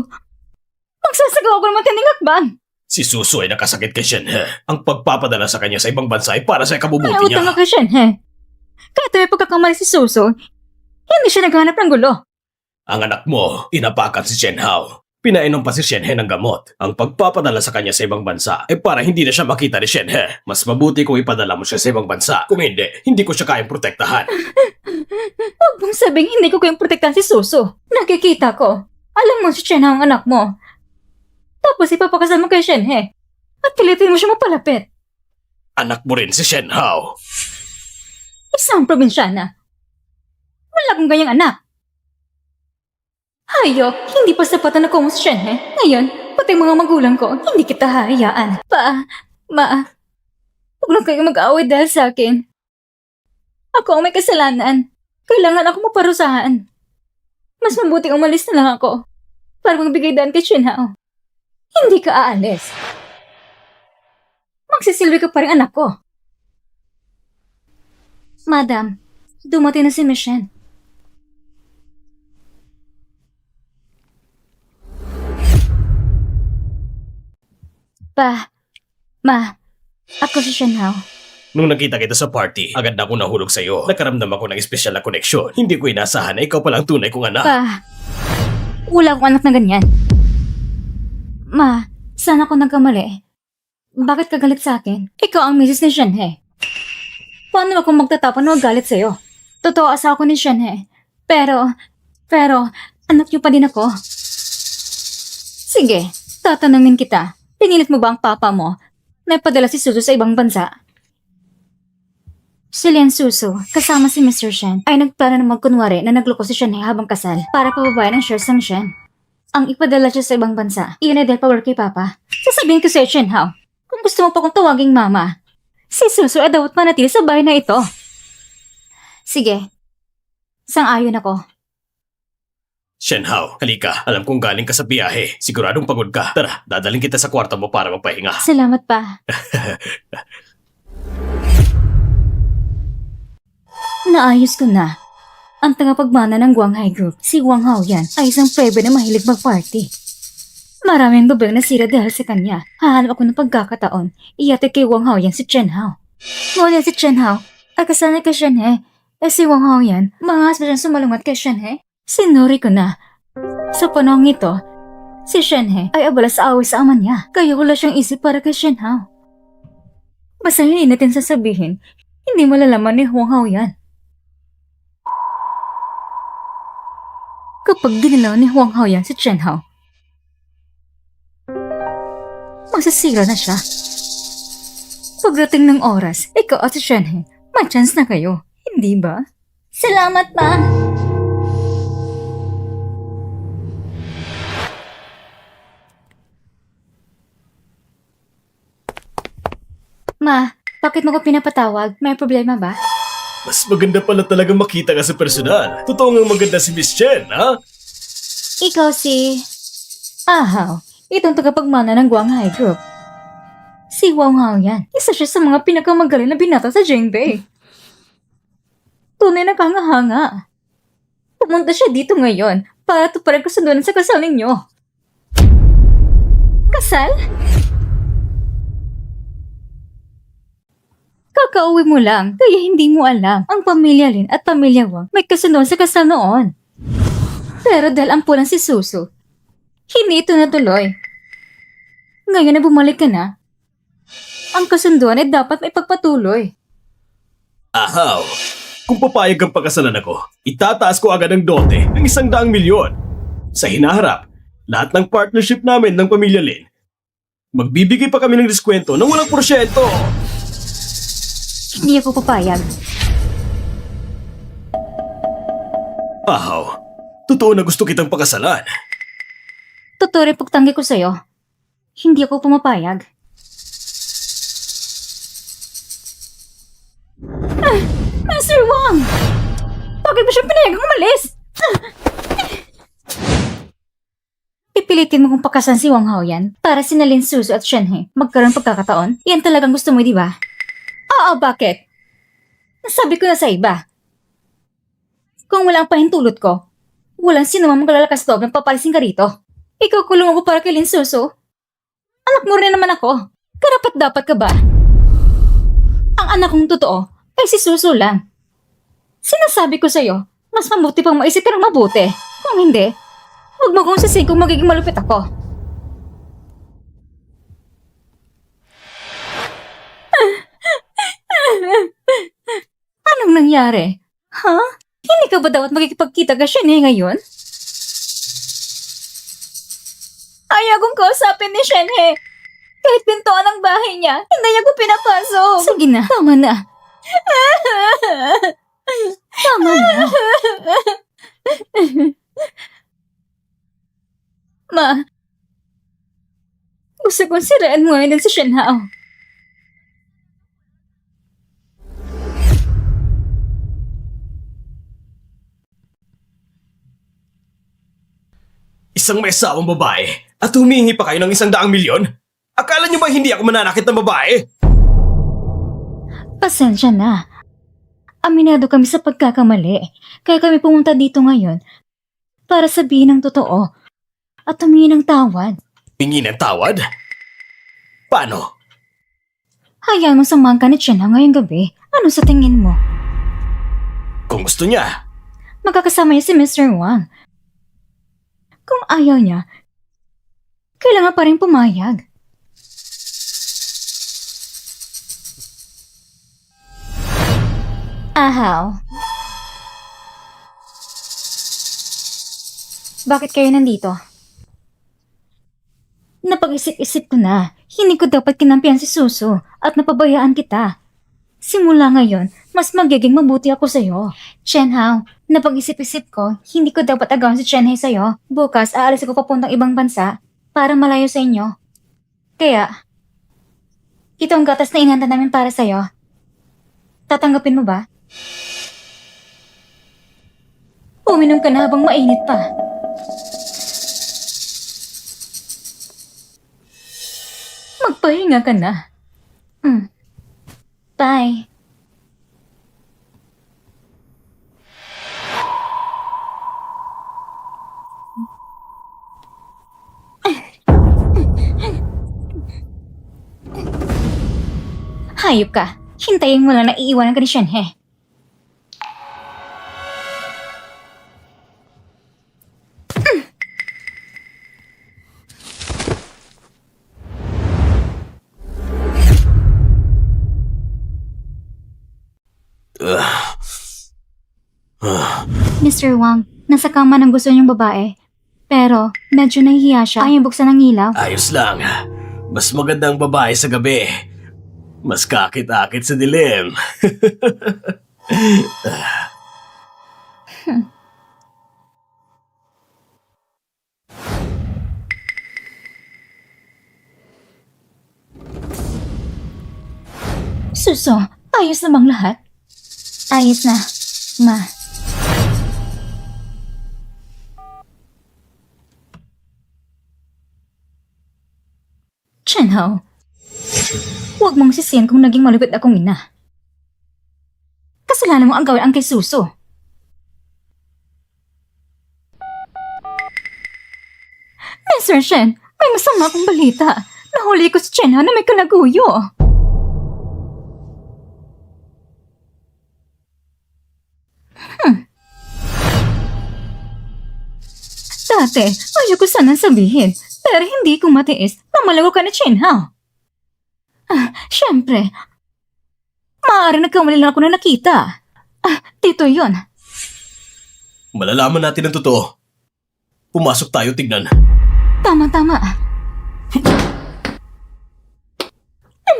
magsasagawa ko ng matinding hakbang. Si Susu ay nakasakit kay Shen He. Ang pagpapadala sa kanya sa ibang bansa ay para sa May ikabubuti utang niya. ako siya, he. Kahit may pagkakamali si Susu, hindi siya naghanap ng gulo. Ang anak mo, inapakan si Shen Hao. Pinainom pa si Shen He ng gamot. Ang pagpapadala sa kanya sa ibang bansa ay para hindi na siya makita ni Shen He. Mas mabuti kung ipadala mo siya sa ibang bansa. Kung hindi ko siya kayang protektahan. Huwag mong sabing hindi ko kayang protektahan si Susu. Nakikita ko. Alam mo si Shen ang anak mo. Tapos ipapakasal mo kay Shen He. At pilitin mo siya mapalapit. Anak mo rin si Shen Hao. Isang probinsyana. Wala kong ganyang anak. Hayop, hindi pa sapat na nakuha mo si Shen He. Ngayon, pati mga magulang ko, hindi kita hahayaan. Huwag na kayong mag-away dahil sa akin. Ako ang may kasalanan. Kailangan ako maparusahan. Mas mabuting umalis na lang ako para magbigay daan kay Shen Hao. Hindi ka aalis. Magsisilbi ka pa rin anak ko. Madam, dumating na si Miss Shen. Ako si Shen Hao. Nung nakita kita sa party, agad na ako nahulog sa'yo. Nakaramdam ako ng espesyal na koneksyon. Hindi ko inasahan na ikaw palang tunay kong anak. Wala akong anak na ganyan. Sana ako nagkamali. Bakit ka galit sa akin? Ikaw ang misis ni Shen He. Paano ako magtatapon na magalit sa'yo? Totoo asawa ko ni Shen He. Pero, anak niyo pa din ako. Sige, tatanungin kita. Pinilit mo ba ang papa mo na ipadala si Suso sa ibang bansa? Si Lian Suso, kasama si Mr. Shen, ay nagplano na magkunwari na nagloko si Shen habang kasal para pababayan ang shares ng Shen. Ang ipadala siya sa ibang bansa, iyon ay dahil power kay papa. Sasabihin ko sa Shen Hao, kung gusto mo pa kong tawaging mama, si Suso ay dapat manatili sa bahay na ito. Sige, sang-ayon ako. Shenhao, halika. Alam kong galing ka sa biyahe. Siguradong pagod ka. Tara, dadaling kita sa kwarto mo para magpahinga. Salamat pa. Naayos ko na. Ang tagapagmana ng Guanghai Group, si Wang Haoyan, ay isang plebe na mahilig mag-party. Maraming babaeng nasira dahil sa kanya. Hahanap ako ng pagkakataon. Iyate kay Wang Haoyan si Chen Hao. Ngunit si Chen Hao ay kasama kay Shen He. Si Wang Haoyan, mangas ba siyang sumalungat kay Shen He? Sinuri ko na. Sa panahong ito, si Shen He ay abala sa away sa ama niya. Kaya wala siyang isip para kay Shen Hao. Basta hindi natin sasabihin, hindi malalaman ni Wang Haoyan. Kapag ginilaw ni Wang Haoyan si Chen Hao, masasira na siya. Pagdating ng oras, ikaw at si Shen He, may chance na kayo, hindi ba? Salamat, Ma! Ma, bakit mo ko pinapatawag? May problema ba? Mas maganda pala talaga makita ka sa personal. Totoo nga maganda si Miss Chen, ha? Ikaw si... Ahaw, itong tagapagmana ng Guanghai Group. Si Wang Haoyan, isa siya sa mga pinakamagaling na binata sa Jingbei. Tunay na kangahanga. Pumunta siya dito ngayon para tuparin kasunduan sa kasal ninyo. Kasal? Kakauwi mo lang, kaya hindi mo alam. Ang pamilya Lin at pamilya Wang may kasunduan sa kasal noon. Pero dahil ampunan si Suso, hindi ito natuloy. Ngayon na bumalik ka na, ang kasunduan ay dapat may pagpatuloy. Ahaw. Kung papayag ang pagkasalan ako, itataas ko agad ang dote ng 100,000,000. Sa hinaharap, lahat ng partnership namin ng pamilya Lin, magbibigay pa kami ng diskwento ng walang porsyento. Hindi ako papayag. Ahaw. Totoo na gusto kitang pakasalan. Totoo rin pagtanggi ko sa'yo. Hindi ako pumapayag. Mr. Wang! Bakit ba siya pinayagang umalis? Pipilitin mo kung pakasan si Wang Haoyan para sinalin Suso at Shen He magkaroon pagkakataon? Yan talagang gusto mo, di ba? Oo, bakit? Nasabi ko na sa iba. Kung wala ang pahintulot ko, walang sino mang maglalakas loob ng papalisin ka rito. Ikaw kulong ako para kay Lin Suso. Anak mo rin naman ako. Karapat dapat ka ba? Ang anak kong totoo ay si Suso lang. Sinasabi ko sa'yo, mas mabuti pang maisip ka ng mabuti. Kung hindi, huwag mo kong sasing kung magiging malupit ako. Anong nangyari? Ha? Hindi ka ba dapat magkikipagkita ka siya niya ngayon? Ayaw kong kausapin ni Shen He. Kahit pintuan ng bahay niya, hindi niya ko pinapasok. Sige na, tama na. Tama na. Ma, gusto kong siraan mo ngayon sa Shen Hao. Isang may asawang babae at humihingi pa kayo ng 100,000,000? Akala niyo ba hindi ako mananakit ng babae? Pasensya na. Aminado kami sa pagkakamali. Kaya kami pumunta dito ngayon para sabihin ang totoo at humingi ng tawad. Hingi ng tawad? Paano? Hayaan mo samahan ka ni Chen ngayong gabi. Ano sa tingin mo? Kung gusto niya. Magkakasama niya si Mr. Wang. Kung ayaw niya, kailangan pa rin pumayag. Ahaw. Bakit kayo nandito? Napag-isip-isip ko na, hindi ko dapat kinampihan si Suso at napabayaan kita. Simula ngayon, mas magiging mabuti ako sa'yo. Chenhao, napag-isip-isip ko, hindi ko dapat agawan si Chenhei sa'yo. Bukas, aalis ako papuntang ibang bansa para malayo sa inyo. Kaya, ito ang gatas na inihanda namin para sa'yo. Tatanggapin mo ba? Uminom ka na habang mainit pa. Magpahinga ka na. Bye. Hayop ka. Hintayin mo lang na iiwanan ka ni Shenhe. Mr. Wang, nasa kama ng gusto niyong babae. Pero, medyo nahihiya siya. Ayaw buksan ang ilaw. Ayos lang. Mas maganda ang babae sa gabi. Mas kakit-akit sa dilim. Suso, ayos na bang lahat? Ayos na, ma. Chenhao, huwag mong sisiyan kung naging malupit akong ina. Kasalanan mo ang gawin ang kay Suso. Mr. Shen, may masama akong balita. Nahuli ko si Chenhao na may kalaguyo. Dati, ayoko sanang sabihin, pero hindi ko matiis na malago ka na Chenhao. Siyempre, maaari nagkamali lang ako na nakita. Dito yon. Malalaman natin ang totoo. Pumasok tayo, tignan. Tama.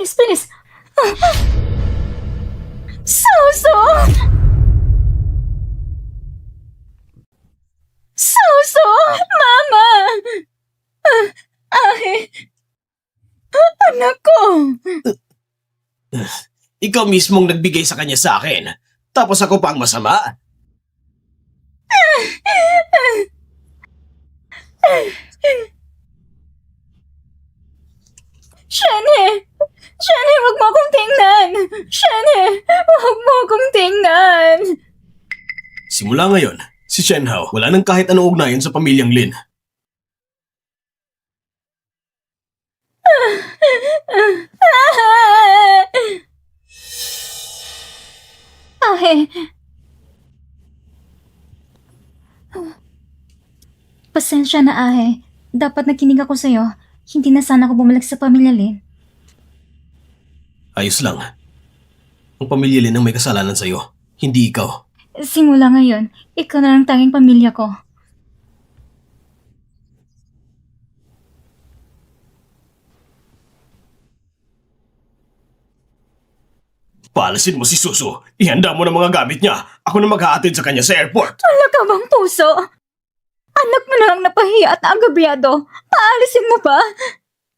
Bilis. Suso! Suso! Mama! Anak ko! Ikaw mismong nagbigay sa kanya sa akin. Tapos ako pa ang masama. Shane, wag mo akong tingnan! Shane, wag mo akong tingnan! Simula ngayon, si Shenhao wala nang kahit anong ugnayan sa pamilyang Lin. Pasensya na, Ahe. Dapat nakinig ako sa'yo. Hindi na sana ako bumalik sa pamilya Lin. Ayos lang. Ang pamilya Lin ang may kasalanan sa'yo, hindi ikaw. Simula ngayon, ikaw na lang tanging pamilya ko. Paalasin mo si Suso. Ihanda mo ng mga gamit niya. Ako na maghahatid sa kanya sa airport. Wala ka bang puso? Anak mo na lang napahiya at agabyado. Paalisin mo ba?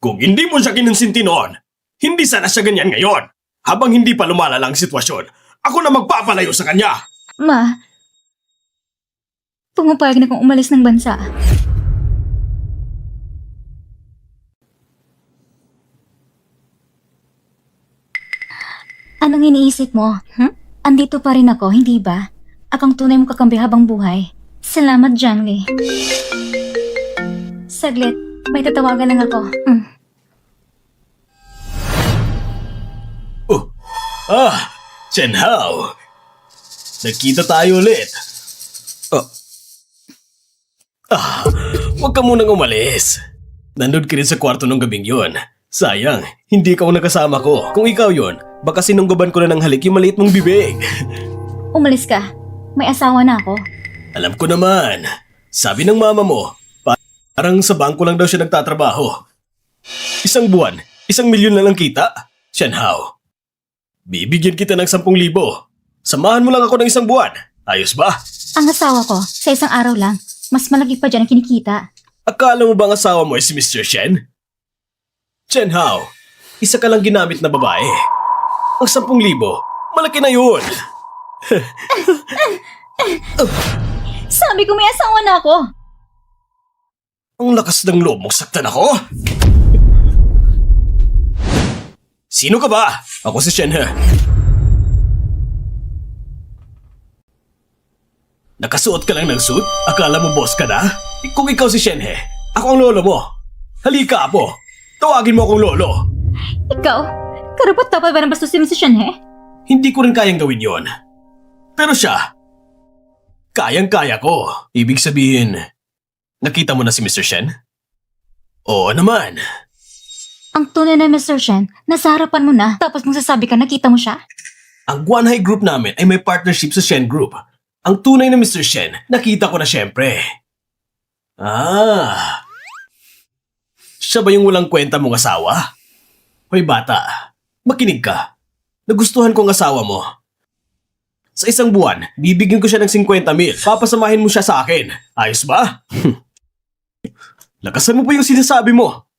Kung hindi mo siya kinonsinti noon, hindi sana siya ganyan ngayon. Habang hindi pa lumalala ang sitwasyon, ako na magpapalayo sa kanya. Ma, pumapayag na kong umalis ng bansa. Anong iniisip mo? Andito pa rin ako, hindi ba? Akong tunay mong kakambi habang buhay. Salamat, Jiangli. Saglit, may tatawagan lang ako. Shenhao. Nagkita tayo ulit. Huwag ka munang umalis. Nandun ka rin sa kwarto nung gabing yun. Sayang, hindi ikaw nakasama ko. Kung ikaw yun, baka sinunggaban ko na ng halik yung maliit mong bibig. Umalis ka. May asawa na ako. Alam ko naman. Sabi ng mama mo, parang sa bangko lang daw siya nagtatrabaho. Isang buwan, 1,000,000 na lang kita? Shenhao, bibigyan kita ng 10,000. Samahan mo lang ako ng 1 buwan. Ayos ba? Ang asawa ko, sa isang araw lang, mas malaki pa dyan ang kinikita. Akala mo ba ang asawa mo ay si Mr. Shen? Shenhao, isa ka lang ginamit na babae. Ang 10,000, malaki na yun. Sabi ko may asawa na ako. Ang lakas ng loob mong saktan ako? Sino ka ba? Ako si Shenhe. Nakasuot ka lang ng suit? Akala mo boss ka na? Kung ikaw si Shenhe, ako ang lolo mo. Halika, Apo. Tawagin mo akong lolo. Ikaw, karapat dapat ba ng bastusin mo si Shenhe? Hindi ko rin kayang gawin yon. Pero siya, kayang-kaya ko. Ibig sabihin, nakita mo na si Mr. Shen? Oo naman. Ang tunay na Mr. Shen, nasa harapan mo na, tapos magsasabi ka nakita mo siya? Ang Guanhai Group namin ay may partnership sa Shen Group. Ang tunay na Mr. Shen, nakita ko na syempre. Ah. Siya ba yung walang kwenta mong asawa? Hoy bata, makinig ka. Nagustuhan ko ang asawa mo. Sa 1 buwan, bibigyan ko siya ng 50,000. Papasamahin mo siya sa akin. Ayos ba? Lakasan mo pa yung sinasabi mo.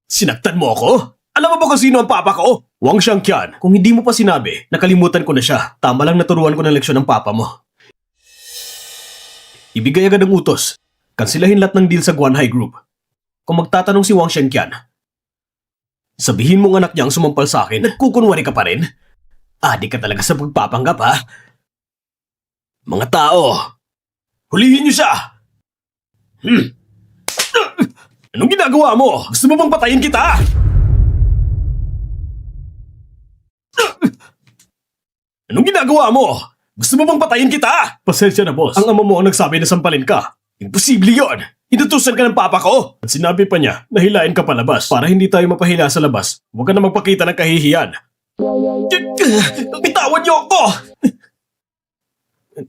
Sinaktan mo ako? Alam mo ba kung sino ang papa ko? Wang Xiangqian. Kung hindi mo pa sinabi, nakalimutan ko na siya. Tama lang naturuan ko ng leksyon ng papa mo. Ibigay agad ang utos. Kansilahin lahat ng deal sa Guanhai Group. Kung magtatanong si Wang Xiangqian, sabihin mong anak niya ang sumampal sa akin. Nagkukunwari ka pa rin? Adik ka talaga sa pagpapanggap, ha? Mga tao, hulihin niyo siya! Anong ginagawa mo? Gusto mo bang patayin kita? Anong ginagawa mo? Gusto mo bang patayin kita? Pasensya na, boss. Ang ama mo ang nagsabi na sampalin ka. Imposible yon! Inutusan ka ng papa ko! At sinabi pa niya na hilain ka palabas. Para hindi tayo mapahila sa labas, huwag ka na magpakita ng kahihiyan. Bitawan niyo ako!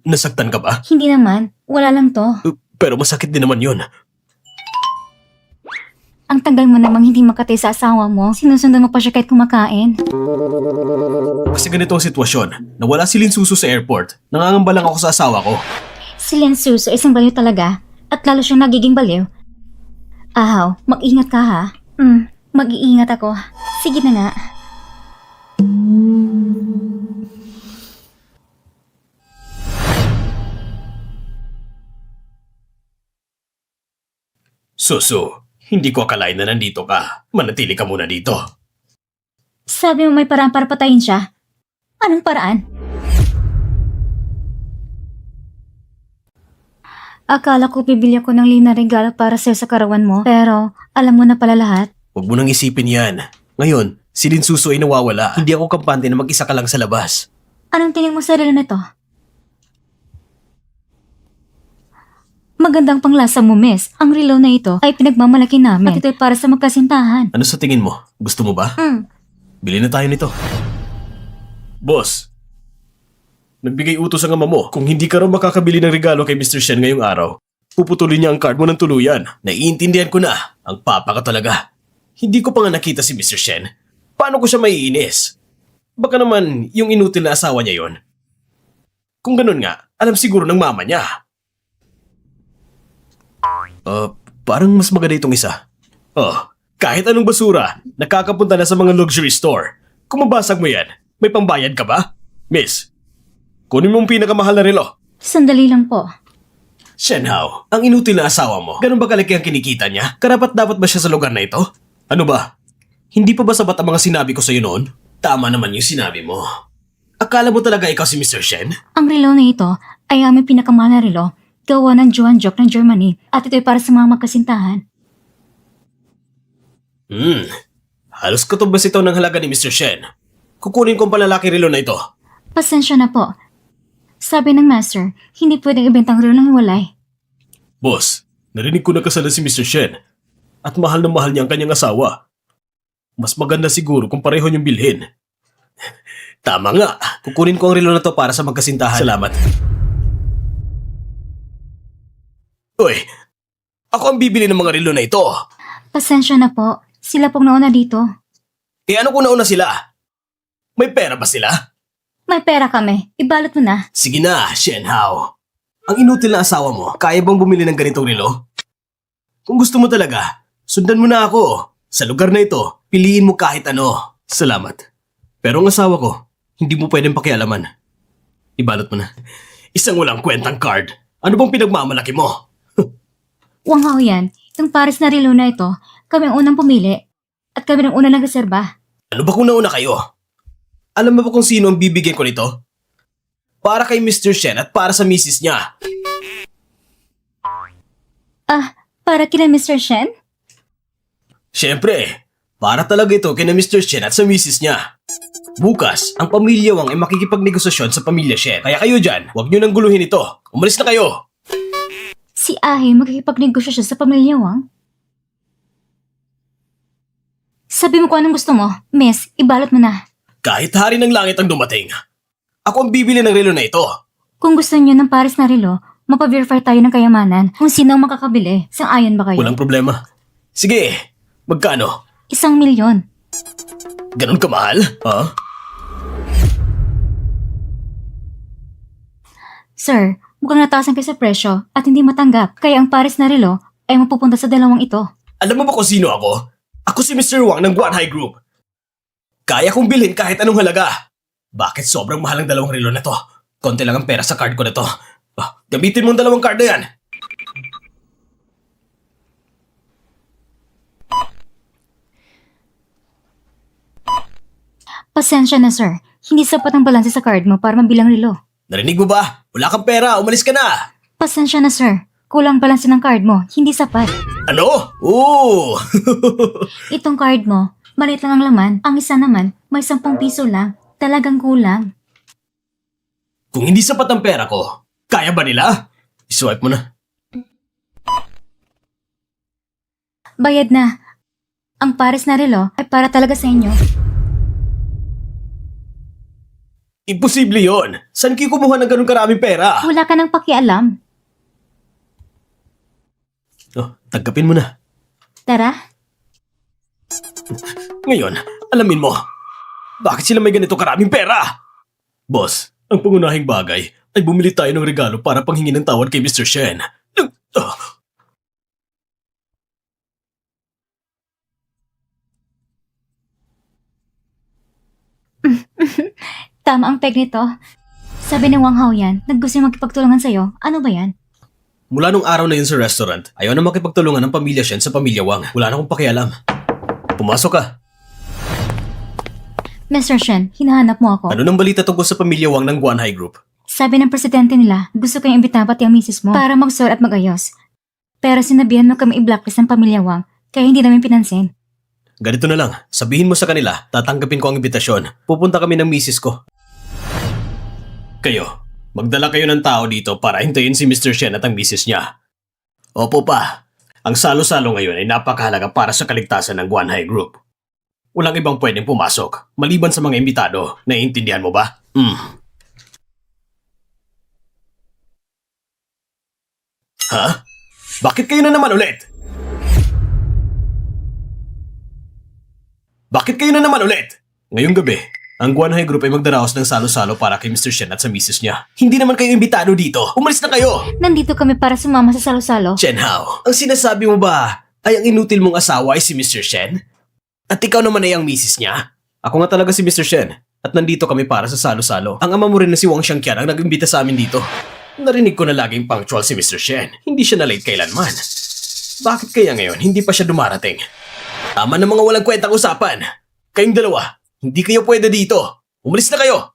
Nasaktan ka ba? Hindi naman, wala lang to. Pero masakit din naman yun. Ang tagal mo namang hindi makatay sa asawa mo, sinusundan mo pa siya kahit kumakain. Kasi ganito ang sitwasyon. Nawala si Lin Susu sa airport. Nangangamba lang ako sa asawa ko. Si Lin Suso isang baliw talaga, at lalo siyang nagiging baliw. Ahaw, mag-ingat ka ha. Mag-iingat ako. Sige na nga. Susu, hindi ko akalain na nandito ka. Manatili ka muna dito. Sabi mo may paraan para patayin siya. Anong paraan? Akala ko bibili ako ng liw na regalo para sa'yo sa karawan mo, pero alam mo na pala lahat. Huwag mo nang isipin yan. Ngayon, si Lin Susu ay nawawala. Hindi ako kampante na mag-isa ka lang sa labas. Anong tingin mo sa relo na to? Magandang panglasa mo, miss. Ang relo na ito ay pinagmamalaki namin at ito'y para sa magkasintahan. Ano sa tingin mo? Gusto mo ba? Bili na tayo nito. Boss, nagbigay utos ang ama mo. Kung hindi ka raw makakabili ng regalo kay Mr. Shen ngayong araw, puputulin niya ang card mo ng tuluyan. Naiintindihan ko na. Ang papa ka talaga. Hindi ko pa nga nakita si Mr. Shen. Paano ko siya maiinis? Baka naman yung inutil na asawa niya yon. Kung ganun nga, alam siguro ng mama niya. Parang mas maganda itong isa. Kahit anong basura, nakakapunta na sa mga luxury store. Kung mabasag mo yan, may pambayad ka ba? Miss, kunin mo ang pinakamahal na relo. Sandali lang po. Shenhao, ang inutil na asawa mo, ganun ba kalaki ang kinikita niya? Karapat dapat ba siya sa lugar na ito? Ano ba? Hindi pa ba sabat ang mga sinabi ko sa'yo noon? Tama naman yung sinabi mo. Akala mo talaga ikaw si Mr. Shen? Ang relo na ito ay aming pinakamahal na relo, gawa ng Johann-Jock ng Germany, at ito'y para sa mga magkasintahan. Halos katubas ito ng halaga ni Mr. Shen. Kukunin ko ang palalaki relo na ito. Pasensya na po. Sabi ng master, hindi pwedeng ibentang relo ng hiwalay. Boss, narinig ko na kasala si Mr. Shen. At mahal na mahal niya ang kanyang asawa. Mas maganda siguro kung pareho niyong bilhin. Tama nga. Kukunin ko ang relo na to para sa magkasintahan. Salamat. Uy, ako ang bibili ng mga relo na ito. Pasensya na po. Sila pong nauna dito. Eh ano kung nauna sila? May pera ba sila? May pera kami. Ibalot mo na. Sige na, Shenhao. Ang inutil na asawa mo, kaya bang bumili ng ganitong relo? Kung gusto mo talaga, sundan mo na ako. Sa lugar na ito, piliin mo kahit ano. Salamat. Pero ang asawa ko, hindi mo pwedeng pakialaman. Ibalot mo na. Isang walang kwentang card. Ano bang pinagmamalaki mo? Wang Hao yan. Yung Paris na relo na ito, kami ang unang pumili. At kami ang unang nagreserba. Ano ba kung nauna kayo? Alam mo ba kung sino ang bibigyan ko nito? Para kay Mr. Shen at para sa misis niya. Para kina Mr. Shen? Siyempre, para talaga ito kina Mr. Shen at sa misis niya. Bukas, ang pamilya Wang ay makikipagnegosasyon sa pamilya Shen. Kaya kayo dyan, huwag nyo nang guluhin ito. Umalis na kayo! Si Ahe magkikipagnegosyo siya sa pamilya Wang? Sabi mo kung anong gusto mo. Miss, ibalot mo na. Kahit hari ng langit ang dumating, ako ang bibili ng relo na ito. Kung gusto niyo ng Paris na relo, mapaverify tayo ng kayamanan kung sino ang makakabili. Sang-ayon ba kayo? Walang problema. Sige, magkano? 1,000,000. Ganon kamahal? Ha? Sir, mukhang nataasan kayo sa presyo at hindi matanggap. Kaya ang Paris na relo ay mapupunta sa dalawang ito. Alam mo ba kung sino ako? Ako si Mr. Wang ng Guanhai Group. Kaya kong bilhin kahit anong halaga. Bakit sobrang mahal ang dalawang relo na to? Konti lang ang pera sa card ko na to. Gamitin mo ang dalawang card na yan. Pasensya na sir, hindi sapat ang balanse sa card mo para mabilang relo. Narinig mo ba? Wala kang pera, umalis ka na! Pasensya na sir, kulang balanse ng card mo, hindi sapat. Ano? Oo! Itong card mo, maliit lang ang laman, ang isa naman, may 10 piso lang. Talagang kulang. Kung hindi sapat ang pera ko, kaya ba nila? Iswipe mo na. Bayad na. Ang Paris na relo ay para talaga sa inyo. Imposible yon. Saan kayo kumuha ng ganun karaming pera? Wala ka nang pakialam. Tanggapin mo na. Tara. Ngayon, alamin mo. Bakit sila may ganito karaming pera? Boss, ang pangunahing bagay ay bumili tayo ng regalo para panghingi ng tawad kay Mr. Shen. Tama ang peg nito. Sabi ng Wang Hao yan, naggusto magkipagtulungan sa'yo. Ano ba yan? Mula nung araw na yun sa restaurant, ayaw na makipagtulungan ng pamilya Shen sa pamilya Wang. Wala na akong pakialam. Pumasok ka. Mr. Shen, hinahanap mo ako. Ano nang balita tungkol sa pamilya Wang ng Guanhai Group? Sabi ng presidente nila, gusto kayong imbitahan pati ang misis mo para mag-sort at mag-ayos. Pero sinabihan mo kami i-blacklist ng pamilya Wang, kaya hindi namin pinansin. Ganito na lang, sabihin mo sa kanila, tatanggapin ko ang imbitasyon. Pupunta kami ng misis ko. Kayo, magdala kayo ng tao dito para hintayin si Mr. Shen at ang misis niya. Opo pa, ang salo-salo ngayon ay napakahalaga para sa kaligtasan ng Guanhai Group. Walang ibang pwedeng pumasok, maliban sa mga imbitado. Naiintindihan mo ba? Ha? Bakit kayo na naman ulit? Bakit kayo na naman ulit? Ngayong gabi, ang Guanhai Group ay magdaraos ng salo-salo para kay Mr. Shen at sa misis niya. Hindi naman kayo imbitado dito. Umalis na kayo! Nandito kami para sumama sa salo-salo. Shenhao, ang sinasabi mo ba ay ang inutil mong asawa ay si Mr. Shen? At ikaw naman ay ang misis niya? Ako nga talaga si Mr. Shen at nandito kami para sa salo-salo. Ang ama mo rin na si Wang Xiangqian ang nag-imbita sa amin dito. Narinig ko na laging punctual si Mr. Shen. Hindi siya na late kailanman. Bakit kaya ngayon hindi pa siya dumarating? Tama na mga walang kwentang usapan. Kayong dalawa, hindi kayo pwede dito. Umalis na kayo!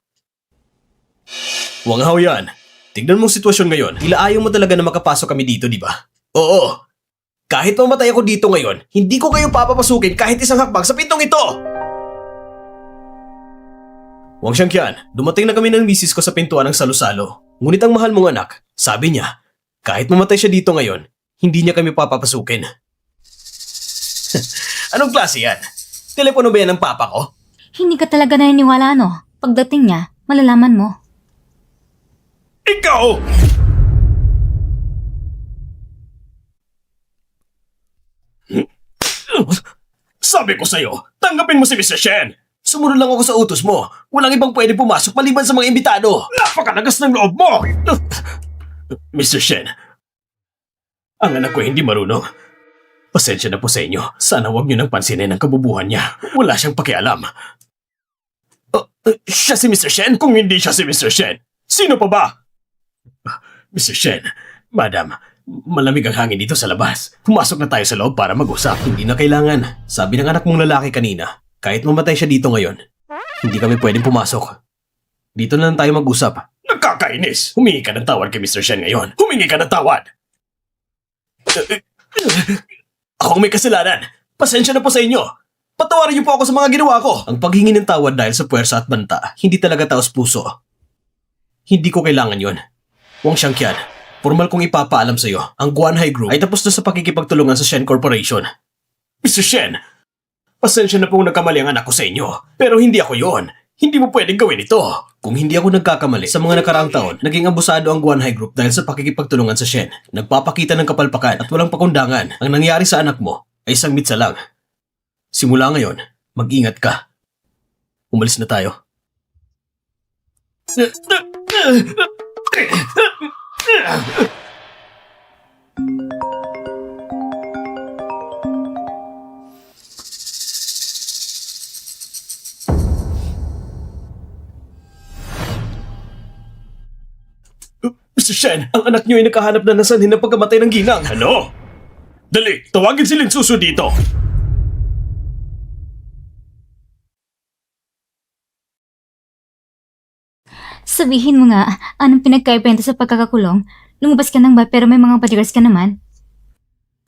Wang Hao yan. Tignan mong sitwasyon ngayon. Tila ayaw mo talaga na makapasok kami dito, di ba? Oo. Kahit mamatay ako dito ngayon, hindi ko kayo papapasukin kahit isang hakbang sa pintong ito! Wang Xiangqian, dumating na kami ng misis ko sa pintuan ng salo-salo. Ngunit ang mahal mong anak, sabi niya, kahit mamatay siya dito ngayon, hindi niya kami papapasukin. Anong klase yan? Telepono ba yan ng papa ko? Hindi ka talaga naniniwala, no? Pagdating niya, malalaman mo. Ikaw! Sabi ko sa'yo, tanggapin mo si Mr. Shen! Sumunod lang ako sa utos mo. Walang ibang pwede pumasok maliban sa mga imbitado. Napakalagas ng loob mo! Mr. Shen, ang anak ko hindi marunong. Pasensya na po sa inyo. Sana huwag niyo nang pansinin ang kabubuhan niya. Wala siyang pakialam. Siya si Mr. Shen? Kung hindi siya si Mr. Shen, sino pa ba? Mr. Shen, Madam, malamig ang hangin dito sa labas. Pumasok na tayo sa loob para mag-usap. Hindi na kailangan. Sabi ng anak mong lalaki kanina, kahit mamatay siya dito ngayon, hindi kami pwedeng pumasok. Dito na lang tayo mag-usap. Nakakainis! Humingi ka ng tawad kay Mr. Shen ngayon. Humingi ka ng tawad! Akong may kasalanan. Pasensya na po sa inyo. Patawarin niyo po ako sa mga ginawa ko. Ang paghingi ng tawad dahil sa puwersa at banta, hindi talaga taos puso. Hindi ko kailangan yon. Wang Xiangqian, formal kong ipapaalam sa iyo, ang Guanhai Group ay tapos na sa pakikipagtulungan sa Shen Corporation. Mr. Shen, pasensya na pong nagkamali ang anak ko sa inyo, pero hindi ako yon. Hindi mo pwedeng gawin ito. Kung hindi ako nagkakamali, sa mga nakaraang taon, naging abusado ang Guanhai Group dahil sa pakikipagtulungan sa Shen. Nagpapakita ng kapalpakan at walang pakundangan. Ang nangyari sa anak mo ay isang mitsa lang. Simula ngayon, mag-ingat ka. Umalis na tayo. Mr. Shen, ang anak niyo ay nakahanap na ng sanhin ng pagkamatay ng ginang. Ano? Dali, tawagin si Lin Susu dito. Sabihin mo nga, anong pinagkaibenta sa pagkakakulong? Lumabas ka ng ba pero may mga bodyguards ka naman?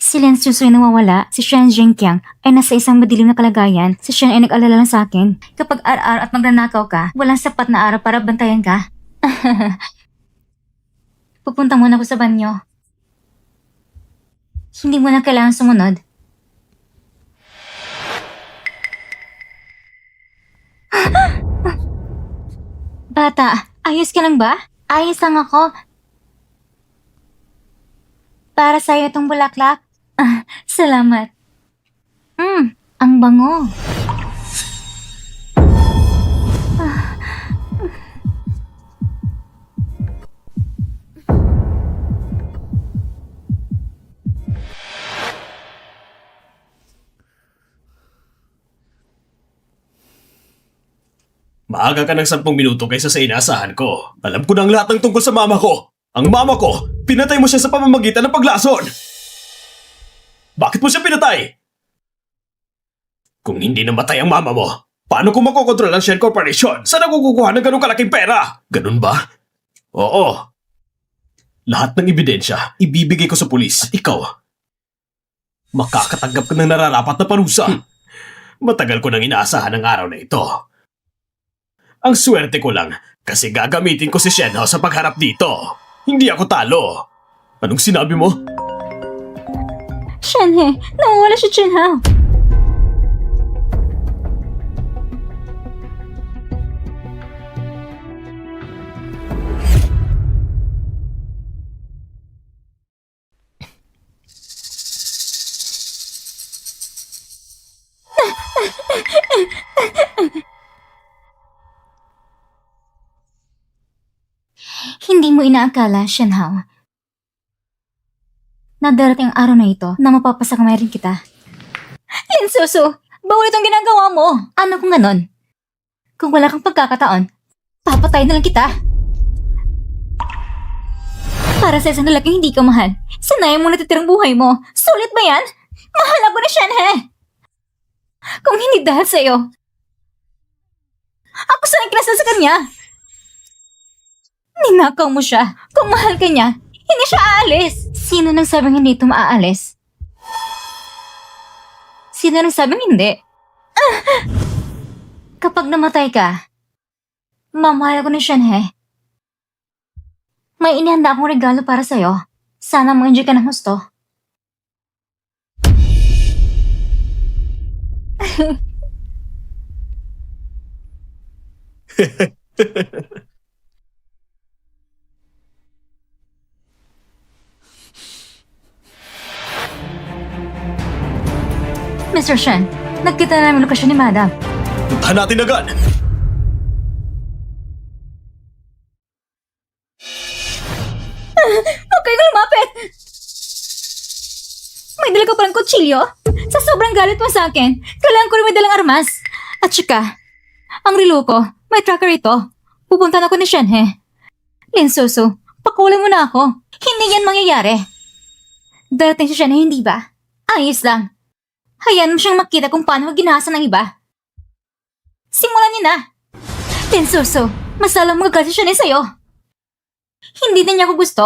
Si Len Susoy nawawala, si Shen Zhengqiang ay nasa isang madilim na kalagayan. Si Shen ay nag-alala lang sa akin. Kapag araw at magnanakaw ka, walang sapat na araw para bantayan ka. Pupunta muna ako sa banyo. Hindi mo na kailangan sumunod. Bata, ayos ka lang ba? Ayos lang ako. Para sa'yo itong bulaklak. Salamat. Ang bango. Maaga ka ng 10 minuto kaysa sa inaasahan ko. Alam ko na ang lahat ng tungkol sa mama ko. Ang mama ko, pinatay mo siya sa pamamagitan ng paglason. Bakit mo siya pinatay? Kung hindi namatay ang mama mo, paano ko makokontrol ang Shen Corporation? Saan ako kukuha ng ganong kalaking pera? Ganun ba? Oo. Lahat ng ebidensya, ibibigay ko sa pulis. At ikaw, makakatanggap ka ng nararapat na parusa. Matagal ko nang inaasahan ang araw na ito. Ang swerte ko lang kasi gagamitin ko si Shenhao sa pagharap dito. Hindi ako talo. Anong sinabi mo? Shenhe, nawawala si Shenhao. Hindi mo inaakala, Shenhao, na darating ang araw na ito na mapapasakamay rin kita. Lin Susu, bawal itong ginagawa mo. Ano kung ganon? Kung wala kang pagkakataon, papatay na lang kita. Para sa isang lalaking hindi ka mahal, sanayin mo natitirang buhay mo. Sulit ba yan? Mahal ako ni Shenhe. Kung hindi dahil sa'yo, ako saan kinasal sa kanya? Ninakaw mo siya. Kung mahal ka niya, hindi siya aalis. Sino nang sabing hindi ito maaalis? Sino nang sabing hindi? Kapag namatay ka, mamahal ko ni Shenhe. May inihanda akong regalo para sa'yo. Sana ma-enjoy ka ng gusto. Mr. Shen, Nagkita na namin lokasyon ni Madam. Puntahan natin agad! Huwag kayong lumapit! May dala ka palang kutsilyo? Sa sobrang galit mo sa akin, kailangan ko rin may dalang armas. At saka, ang relo ko, may tracker ito. Pupunta na ako ni Shenhe. Linsuso, pakulan mo na ako. Hindi yan mangyayari. Darating si Shenhe, hindi ba? Ayos lang. Hayaan mo siyang makita kung paano ginahasa ng iba. Simulan niyo na. Linsuso, mas lalong magagalit si Shenhe sa'yo. Hindi na niya ako gusto.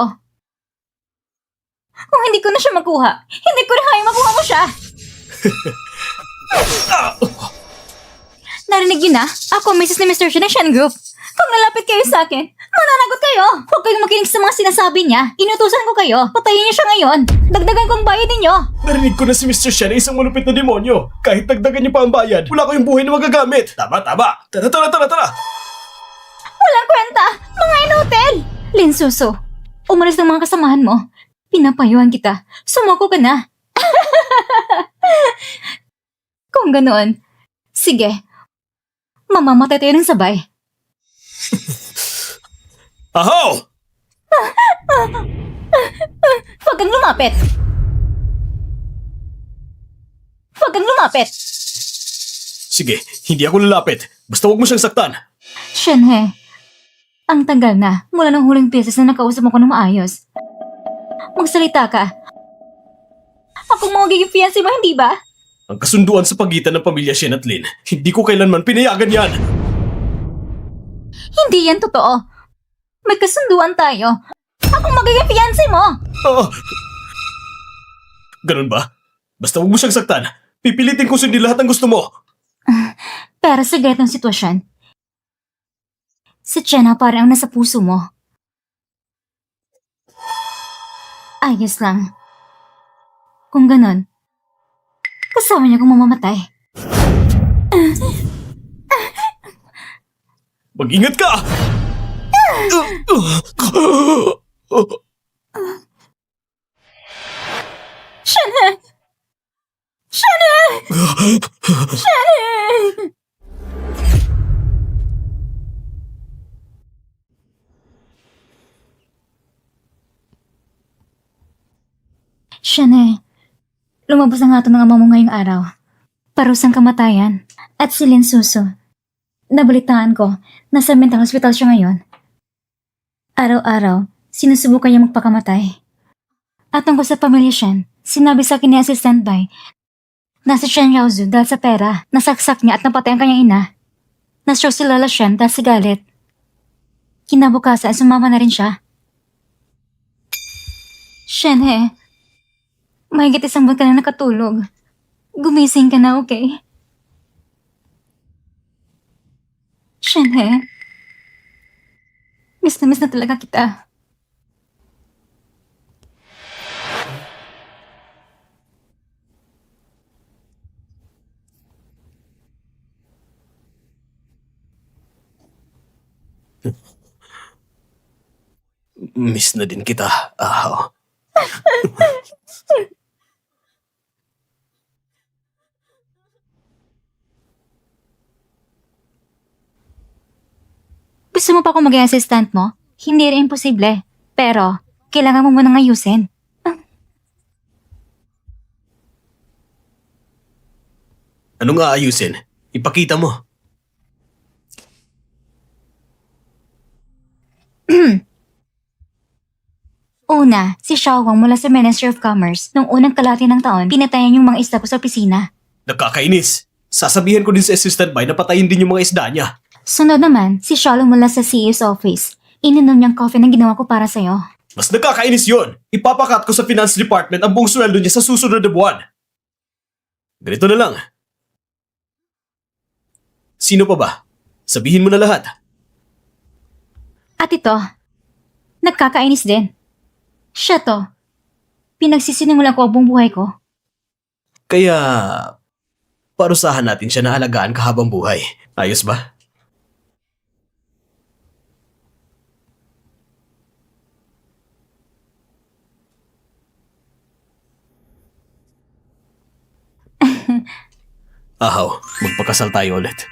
Kung hindi ko na siya makuha, hindi ko rin kaya makuha mo siya. Narinig yun na? Ako, Mrs. ni Mr. Shen ng Shen Group. Kung nalapit kayo sa akin, mananagot kayo. Huwag kayong makinig sa mga sinasabi niya. Inutusan ko kayo. Patayin niyo siya ngayon. Dagdagan ko ang bayad ninyo. Narinig ko na si Mr. Shen ay isang malupit na demonyo. Kahit dagdagan niyo pa ang bayad, wala kayong buhay na magagamit. Tama! Tara! Walang kwenta. Mga inutil. Linsuso, umalis ng mga kasamahan mo. Pinapayuhan kita. Sumuko ka na. Kung ganoon, sige. Mamamatay tayo ng sabay. Ahaw! Huwag kang lumapit. Huwag kang lumapit. Sige, hindi ako lalapit. Basta huwag mo siyang saktan. Shenhe, ang tagal na mula ng huling beses na nakausap mo ko ng maayos. Magsalita ka. Akong magiging fiancé mo, hindi ba? Ang kasunduan sa pagitan ng pamilya Shen at Lin, hindi ko kailanman pinayagan yan. Hindi yan totoo. May kasunduan tayo. Akong magiging fiancé mo. Ah! Ganun ba? Basta huwag mo siyang saktan. Pipilitin ko sundin lahat ng gusto mo. Pero sa ganitong sitwasyon, si Chena parang ang nasa puso mo. Ayos lang. Kung ganon, kasama niya kung mamamatay. Mag-ingat ka! Shana! Shana! Shana! Shana, lumabas na nga ito ng ama mo ngayong araw. Parusang kamatayan. At si Lin Suso. Nabalitaan ko, nasa mental hospital siya ngayon. Araw-araw, sinusubukan niya magpakamatay. At tungkol sa pamilya Shen, sinabi sa akin ni Assistant Bai na si Shen Yaozu dahil sa pera, nasaksak niya at napatay ang kanyang ina. Na-stroke si Lola Shen dahil sa galit. Kinabukasan, sumama na rin siya. Shen mahigit isang buwan ka na nakatulog. Gumising ka na, okay? Shen miss na talaga kita. Miss na din kita. Ahaw. Gusto mo pa akong maging assistant mo? Hindi rin imposible. Pero, kailangan mo munang ayusin. Anong aayusin? Ipakita mo. Una, si Xiao Wang mula sa Ministry of Commerce. Nung unang kalahati ng taon, pinatayan yung mga isda ko sa opisina. Nakakainis. Sasabihin ko din sa assistant bay na patayin din yung mga isda niya. Sunod naman, si Xiao Long mula sa CEO's office. Ininom niyang coffee na ginawa ko para sa'yo. Mas nakakainis yun. Ipapakat ko sa finance department ang buong sweldo niya sa susunod na buwan. Ganito na lang. Sino pa ba? Sabihin mo na lahat. At ito, nagkakainis din. Siya to. Pinagsisinungalan ko ang buong buhay ko. Kaya, parusahan natin siya na alagaan kahabang buhay. Ayos ba? Ahaw, magpakasal tayo ulit.